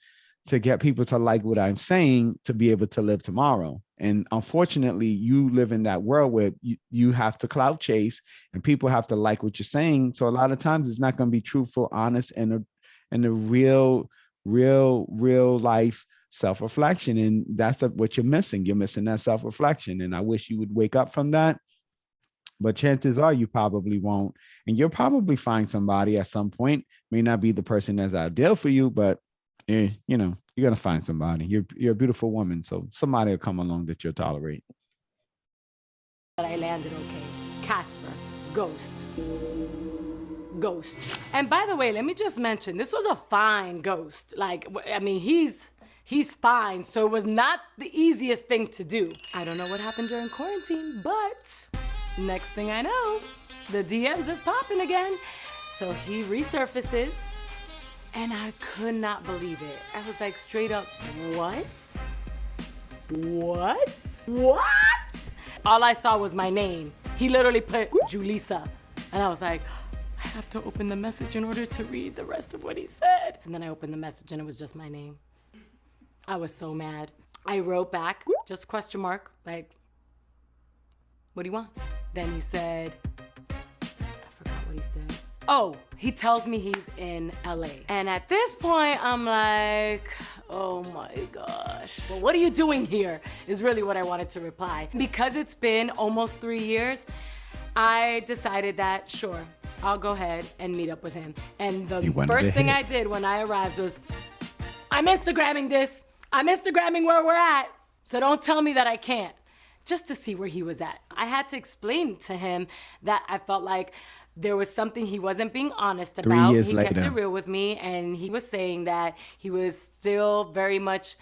to get people to like what I'm saying to be able to live tomorrow. And unfortunately, you live in that world where you have to clout chase and people have to like what you're saying. So a lot of times it's not going to be truthful, honest, and a real life self-reflection. And that's what you're missing. You're missing that self-reflection. And I wish you would wake up from that. But chances are you probably won't. And you'll probably find somebody at some point. May not be the person that's ideal for you, but you're going to find somebody. You're a beautiful woman. So somebody will come along that you'll tolerate. But I landed okay. Casper, ghost. And by the way, let me just mention, this was a fine ghost. Like, I mean, he's fine. So it was not the easiest thing to do. I don't know what happened during quarantine, but next thing I know, the DMs is popping again. So he resurfaces, and I could not believe it. I was like, straight up, what? All I saw was my name. He literally put Julissa, and I was like, I have to open the message in order to read the rest of what he said. And then I opened the message, and it was just my name. I was so mad. I wrote back, just question mark, like, what do you want? Then he said, I forgot what he said. Oh, he tells me he's in LA. And at this point, I'm like, oh my gosh. Well, what are you doing here? Is really what I wanted to reply. Because it's been almost 3 years, I decided that, sure, I'll go ahead and meet up with him. And the first thing I did when I arrived was, I'm Instagramming this. I'm Instagramming where we're at. So don't tell me that I can't. Just to see where he was at. I had to explain to him that I felt like there was something he wasn't being honest about. 3 years later. He kept it real with me, and he was saying that he was still very much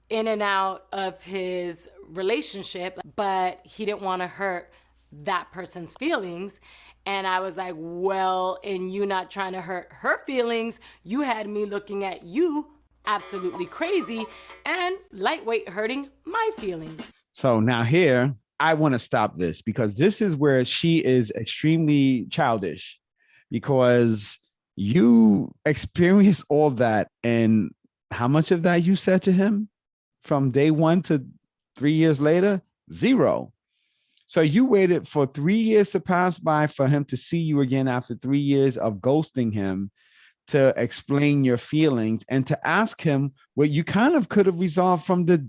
in and out of his relationship, but he didn't want to hurt that person's feelings. And I was like, well, in you not trying to hurt her feelings, you had me looking at you absolutely crazy and lightweight hurting my feelings. So now here, I want to stop this because this is where she is extremely childish, because you experienced all that. And how much of that you said to him from day 1 to 3 years later? 0. So you waited for 3 years to pass by for him to see you again after 3 years of ghosting him, to explain your feelings and to ask him what you kind of could have resolved from the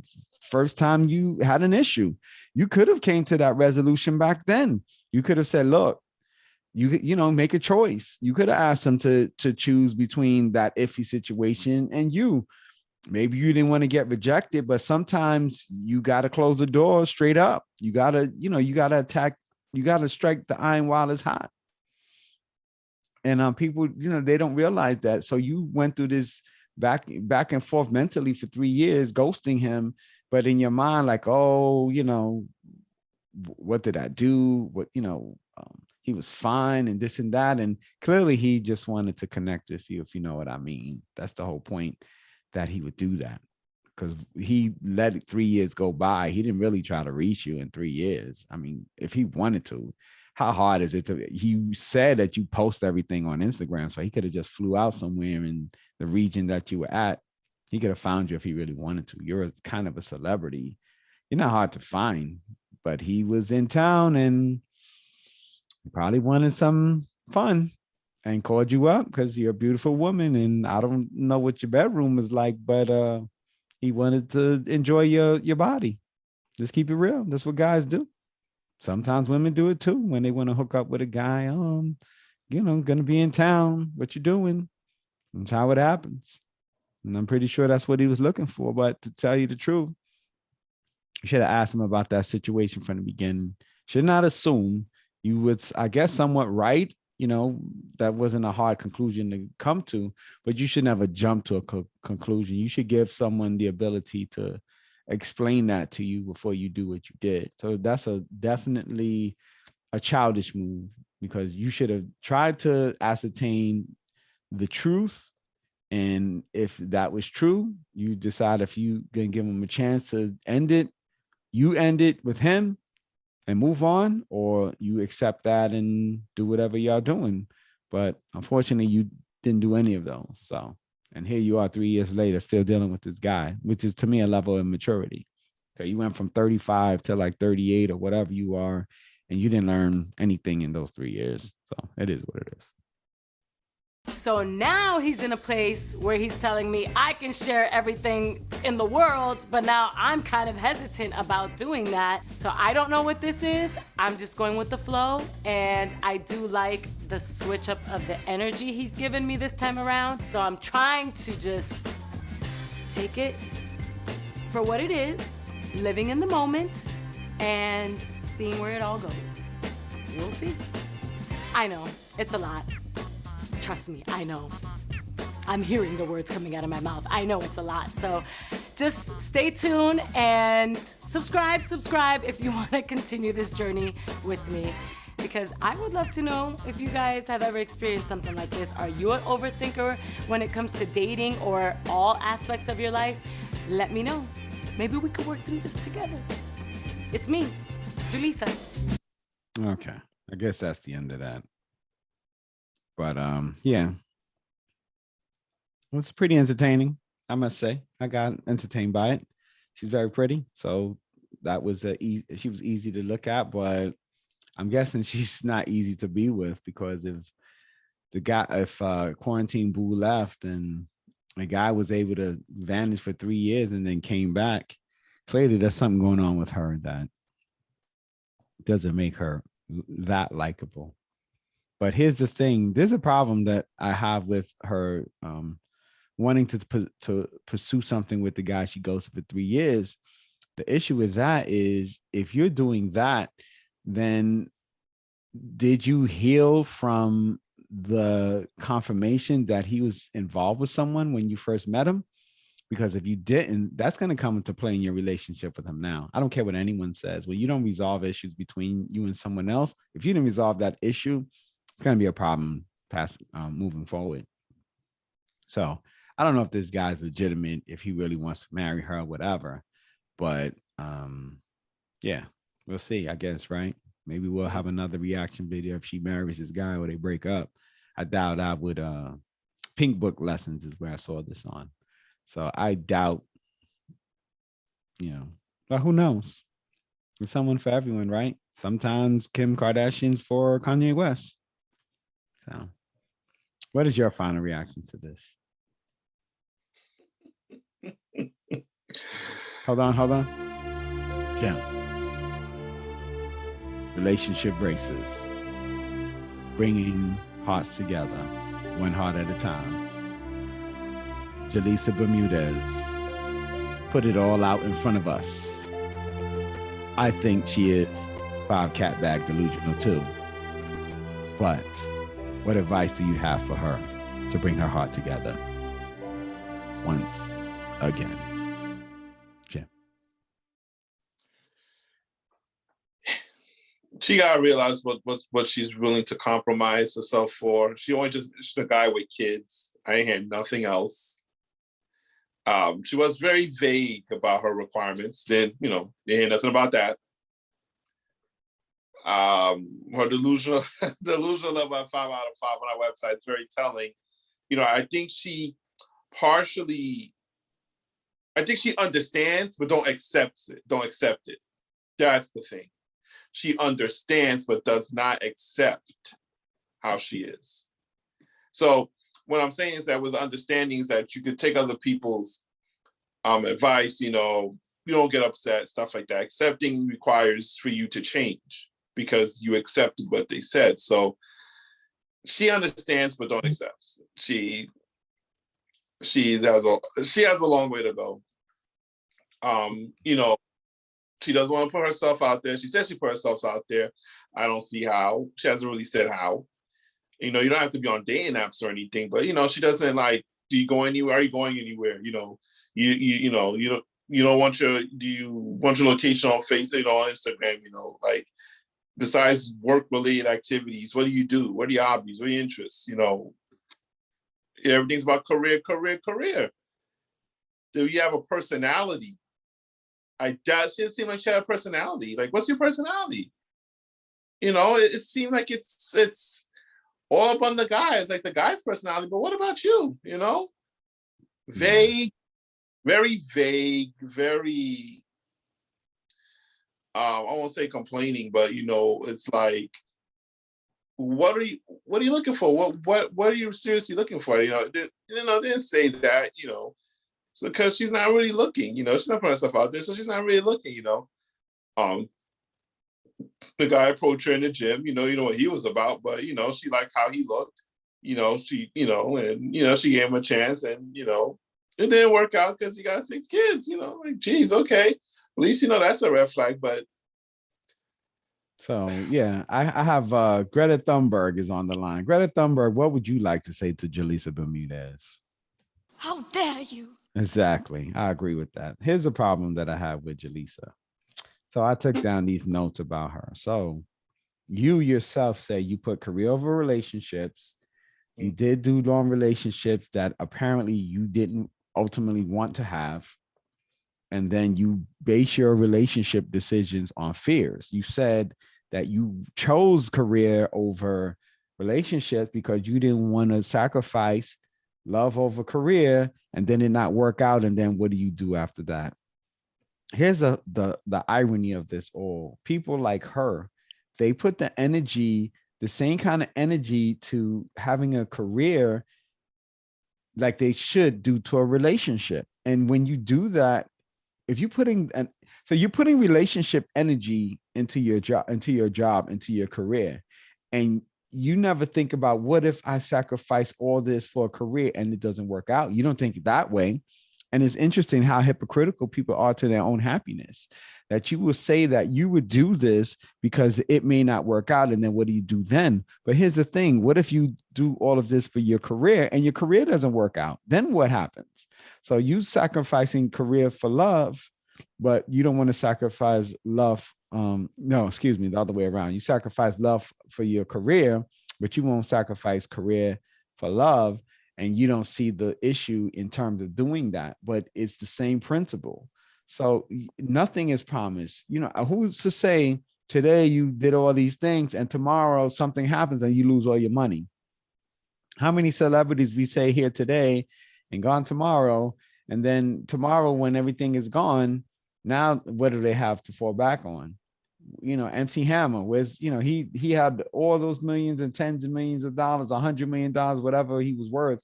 first time you had an issue. You could have came to that resolution back then. You could have said, look, you know, make a choice. You could have asked him to choose between that iffy situation and you. Maybe you didn't want to get rejected, but sometimes you got to close the door straight up. You got to, you got to attack. You got to strike the iron while it's hot. And people, they don't realize that. So you went through back and forth mentally for 3 years, ghosting him, but in your mind, like, oh, what did I do? What, he was fine and this and that. And clearly he just wanted to connect with you, if you know what I mean. That's the whole point, that he would do that, because he let 3 years go by. He didn't really try to reach you in 3 years. I mean, if he wanted to, how hard is it to, he said that you post everything on Instagram, so he could have just flew out somewhere in the region that you were at. He could have found you if he really wanted to. You're kind of a celebrity. You're not hard to find, but he was in town and probably wanted some fun and called you up because you're a beautiful woman. And I don't know what your bedroom is like, but he wanted to enjoy your body. Just keep it real. That's what guys do. Sometimes women do it too when they want to hook up with a guy. Gonna be in town. What you doing? That's how it happens. And I'm pretty sure that's what he was looking for. But to tell you the truth, you should have asked him about that situation from the beginning. Should not assume. You would, I guess, somewhat right. That wasn't a hard conclusion to come to, but you should never jump to a conclusion. You should give someone the ability to explain that to you before you do what you did. So that's definitely a childish move, because you should have tried to ascertain the truth. And if that was true, you decide if you can give him a chance to end it, you end it with him and move on, or you accept that and do whatever y'all doing. But unfortunately, you didn't do any of those. So, and here you are 3 years later, still dealing with this guy, which is to me a level of maturity. So you went from 35 to like 38 or whatever you are, and you didn't learn anything in those 3 years. So it is what it is. So now he's in a place where he's telling me I can share everything in the world, but now I'm kind of hesitant about doing that. So I don't know what this is. I'm just going with the flow, and I do like the switch up of the energy he's given me this time around. So I'm trying to just take it for what it is, living in the moment, and seeing where it all goes. We'll see. I know, it's a lot. Trust me, I know. I'm hearing the words coming out of my mouth. I know it's a lot. So just stay tuned and subscribe if you want to continue this journey with me, because I would love to know if you guys have ever experienced something like this. Are you an overthinker when it comes to dating or all aspects of your life? Let me know. Maybe we could work through this together. It's me, Julissa. Okay, I guess that's the end of that. But yeah, it was pretty entertaining, I must say. I got entertained by it. She's very pretty, so that was she was easy to look at. But I'm guessing she's not easy to be with, because if Quarantine Boo left and the guy was able to vanish for 3 years and then came back, clearly there's something going on with her that doesn't make her that likable. But here's the thing. There's a problem that I have with her wanting to pursue something with the guy she goes for 3 years. The issue with that is, if you're doing that, then did you heal from the confirmation that he was involved with someone when you first met him? Because if you didn't, that's going to come into play in your relationship with him now. I don't care what anyone says. When you don't resolve issues between you and someone else, if you didn't resolve that issue, it's going to be a problem moving forward. So I don't know if this guy's legitimate, if he really wants to marry her or whatever. But yeah, we'll see, I guess, right? Maybe we'll have another reaction video if she marries this guy or they break up. I doubt I would. Pink Book Lessons is where I saw this on. So I doubt, but who knows? There's someone for everyone, right? Sometimes Kim Kardashian's for Kanye West. So what is your final reaction to this? Hold on. Yeah. Relationship braces. Bringing hearts together, one heart at a time. Julissa Bermudez put it all out in front of us. I think she is 5 cat bag delusional too. But what advice do you have for her to bring her heart together? once again. Jim. She gotta realize what she's willing to compromise herself for. She's a guy with kids. I ain't heard nothing else. She was very vague about her requirements. Then, they hear nothing about that. Her delusional level at 5 out of 5 on our website is very telling. I think she understands, but don't accept it. That's the thing. She understands, but does not accept how she is. So what I'm saying is that with understanding is that you could take other people's advice, you don't get upset, stuff like that. Accepting requires for you to change because you accepted what they said. So she understands, but don't accept. She has a long way to go. She doesn't want to put herself out there. She said she put herself out there. I don't see how. She hasn't really said how. You don't have to be on dating apps or anything, but she doesn't like, do you go anywhere? Are you going anywhere? Do you want your location on Facebook, on Instagram, like besides work related activities, what do you do? What are your hobbies? What are your interests? Everything's about career. Do you have a personality? She didn't seem like she had a personality. Like, what's your personality? It seemed like it's all up on the guys, like the guy's personality. But what about you? Vague, very vague, very. I won't say complaining, but it's like, what are you looking for? What are you seriously looking for? They didn't say that. So because she's not really looking, she's not putting herself out there, so she's not really looking, The guy approached her in the gym, you know what he was about, but she liked how he looked, she gave him a chance, and it didn't work out because he got 6 kids, like, geez, okay. At least that's a red flag, but so yeah, I have Greta Thunberg is on the line. Greta Thunberg, what would you like to say to Julissa Bermudez? How dare you? Exactly. I agree with that. Here's a problem that I have with Julissa. So I took down these notes about her. So you yourself say you put career over relationships. You did do long relationships that apparently you didn't ultimately want to have. And then you base your relationship decisions on fears. You said that you chose career over relationships because you didn't want to sacrifice love over career, and then it not work out. And then what do you do after that? Here's the irony of this all. People like her, they put the same kind of energy to having a career like they should do to a relationship. And when you do that, if you're putting relationship energy into your job, into your career, and you never think about, what if I sacrifice all this for a career and it doesn't work out? You don't think that way. And it's interesting how hypocritical people are to their own happiness, that you will say that you would do this because it may not work out. And then what do you do then? But here's the thing. What if you do all of this for your career and your career doesn't work out? Then what happens? So you sacrificing career for love, but you don't want to sacrifice love. The other way around. You sacrifice love for your career, but you won't sacrifice career for love. And you don't see the issue in terms of doing that, but it's the same principle. So nothing is promised. Who's to say today you did all these things and tomorrow something happens and you lose all your money? How many celebrities we say here today and gone tomorrow, and then tomorrow when everything is gone, now what do they have to fall back on? MC Hammer, where's, he had all those millions and tens of millions of dollars, $100 million, whatever he was worth.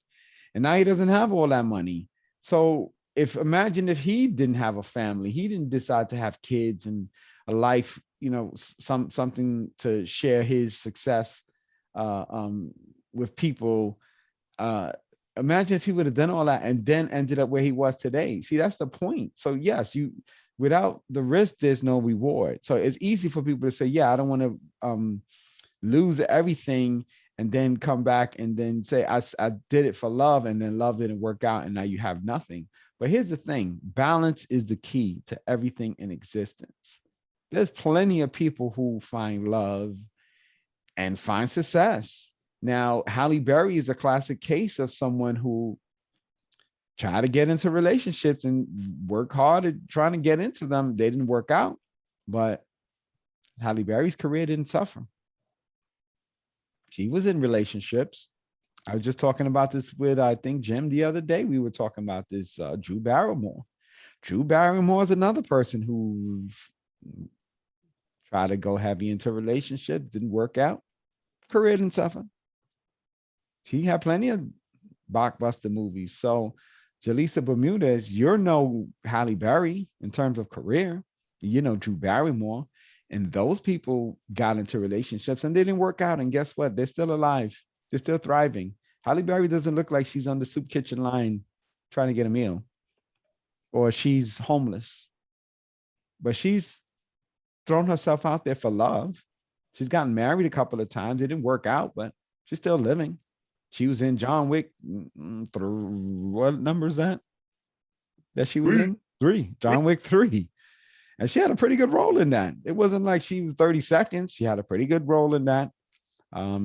And now he doesn't have all that money. So imagine if he didn't have a family, he didn't decide to have kids and a life, something to share his success with people. Imagine if he would have done all that and then ended up where he was today. See, that's the point. So yes, without the risk, there's no reward. So it's easy for people to say, yeah, I don't want to lose everything and then come back and then say, I did it for love, and then love didn't work out, and now you have nothing. But here's the thing, balance is the key to everything in existence. There's plenty of people who find love and find success. Now, Halle Berry is a classic case of someone who tried to get into relationships and work hard at trying to get into them. They didn't work out, but Halle Berry's career didn't suffer. She was in relationships. I was just talking about this with, I think, Jim the other day. We were talking about this, Drew Barrymore. Drew Barrymore is another person who tried to go heavy into relationships, didn't work out. Career didn't suffer. She had plenty of blockbuster movies. So Julissa Bermudez, you're no Halle Berry in terms of career. You know Drew Barrymore. And those people got into relationships and they didn't work out. And guess what? They're still alive. They're still thriving. Halle Berry doesn't look like she's on the soup kitchen line trying to get a meal, or she's homeless. But she's thrown herself out there for love. She's gotten married a couple of times. It didn't work out, but she's still living. She was in John Wick. What number is that? That she was in? 3. John Wick 3. And she had a pretty good role in that. It wasn't like she was 30 seconds. She had a pretty good role in that.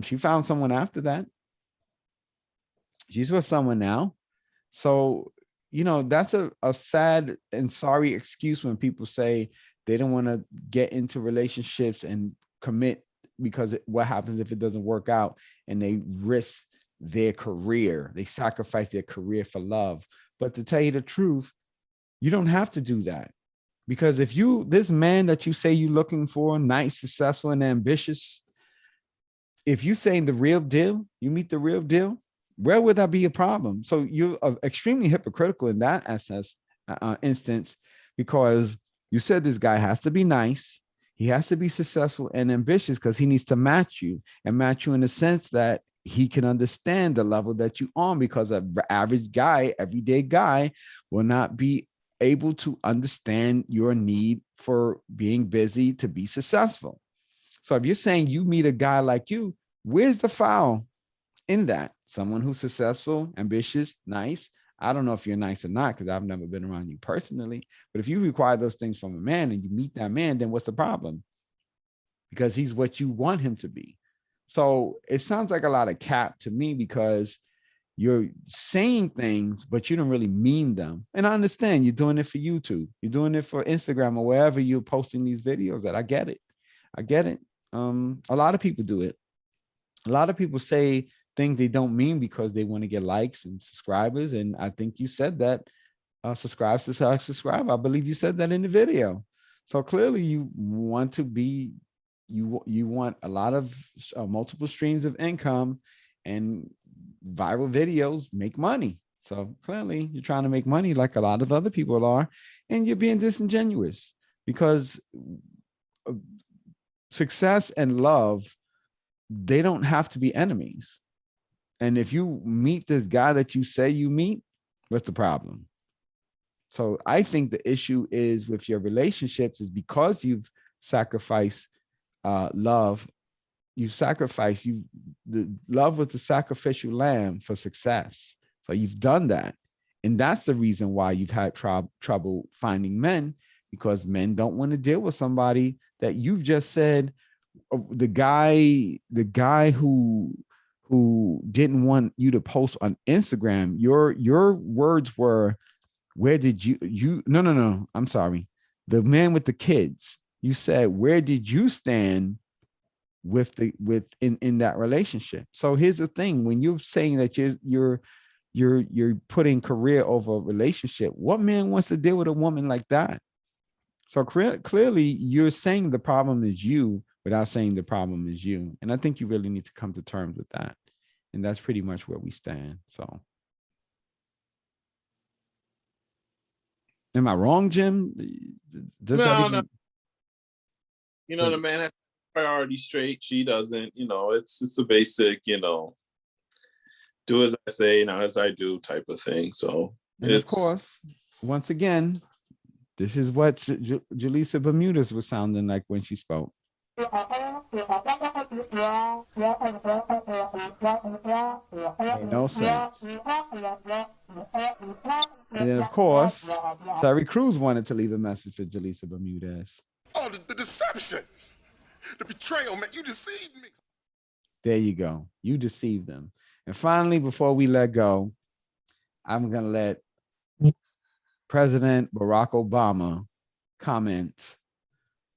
She found someone after that. She's with someone now. So, you know, that's a sad and sorry excuse when people say they don't want to get into relationships and commit because what happens if it doesn't work out, and they risk their career. They sacrifice their career for love. But to tell you the truth, you don't have to do that. Because if this man that you say you're looking for, nice, successful, and ambitious, if you're saying the real deal, you meet the real deal, where would that be a problem? So you're extremely hypocritical in that instance, because you said this guy has to be nice. He has to be successful and ambitious because he needs to match you in the sense that he can understand the level that you're on, because an average guy, everyday guy, will not be able to understand your need for being busy to be successful. So if you're saying you meet a guy like you, where's the foul in that? Someone who's successful, ambitious, nice. I don't know if you're nice or not, because I've never been around you personally. But if you require those things from a man and you meet that man, then what's the problem? Because he's what you want him to be. So it sounds like a lot of cap to me, because you're saying things, but you don't really mean them. And I understand you're doing it for YouTube. You're doing it for Instagram or wherever you're posting these videos at. I get it. A lot of people do it. A lot of people say things they don't mean because they want to get likes and subscribers. And I think you said that, subscribe. I believe you said that in the video. So clearly you want to be, you want a lot of multiple streams of income, and viral videos make money. So clearly you're trying to make money like a lot of other people are, and you're being disingenuous, because success and love, they don't have to be enemies. And if you meet this guy that you say you meet, what's the problem? So I think the issue is with your relationships is because you've sacrificed love. The love was the sacrificial lamb for success. So you've done that. And that's the reason why you've had trouble finding men, because men don't want to deal with somebody that you've just said, the guy who didn't want you to post on Instagram. Your words were, where did you no, I'm sorry. The man with the kids, you said, where did you stand in that relationship? So here's the thing, when you're saying that you're putting career over a relationship, what man wants to deal with a woman like that? So clearly you're saying the problem is you without saying the problem is you. And I think you really need to come to terms with that. And that's pretty much where we stand. So am I wrong, Jim? No. You know, the man has priority straight. She doesn't. You know, it's a basic, you know, do as I say, not as I do type of thing. So, and of course, once again, this is what Julissa Bermudez was sounding like when she spoke. Made no sense. And then, of course, Terry Crews wanted to leave a message for Julissa Bermudez. Oh, the deception, the betrayal, man. You deceived me. There you go. You deceived them. And finally, before we let go, I'm going to let President Barack Obama comment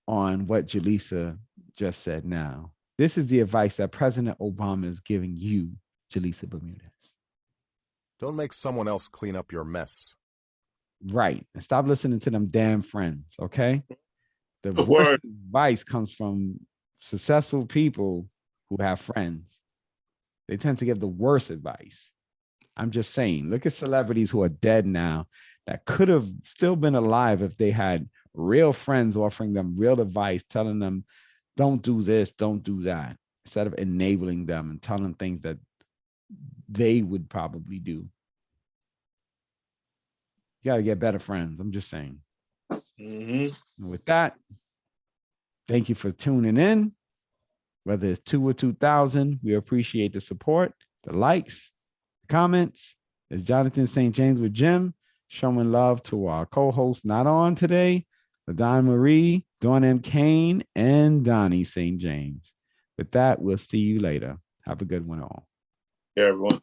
on what Julissa just said now. This is the advice that President Obama is giving you, Julissa Bermudez. Don't make someone else clean up your mess. Right. And stop listening to them damn friends, okay? The worst advice comes from successful people who have friends. They tend to give the worst advice. I'm just saying, look at celebrities who are dead now that could have still been alive if they had real friends offering them real advice, telling them, don't do this, don't do that, instead of enabling them and telling them things that they would probably do. You got to get better friends. I'm just saying. And with that, thank you for tuning in. Whether it's 2 or 2,000, we appreciate the support, the likes, the comments. It's Jonathan St. James with Jim, showing love to our co-hosts not on today, LaDon Marie, Dawn M. Kane, and Donnie St. James. With that, we'll see you later. Have a good one all. Yeah, everyone.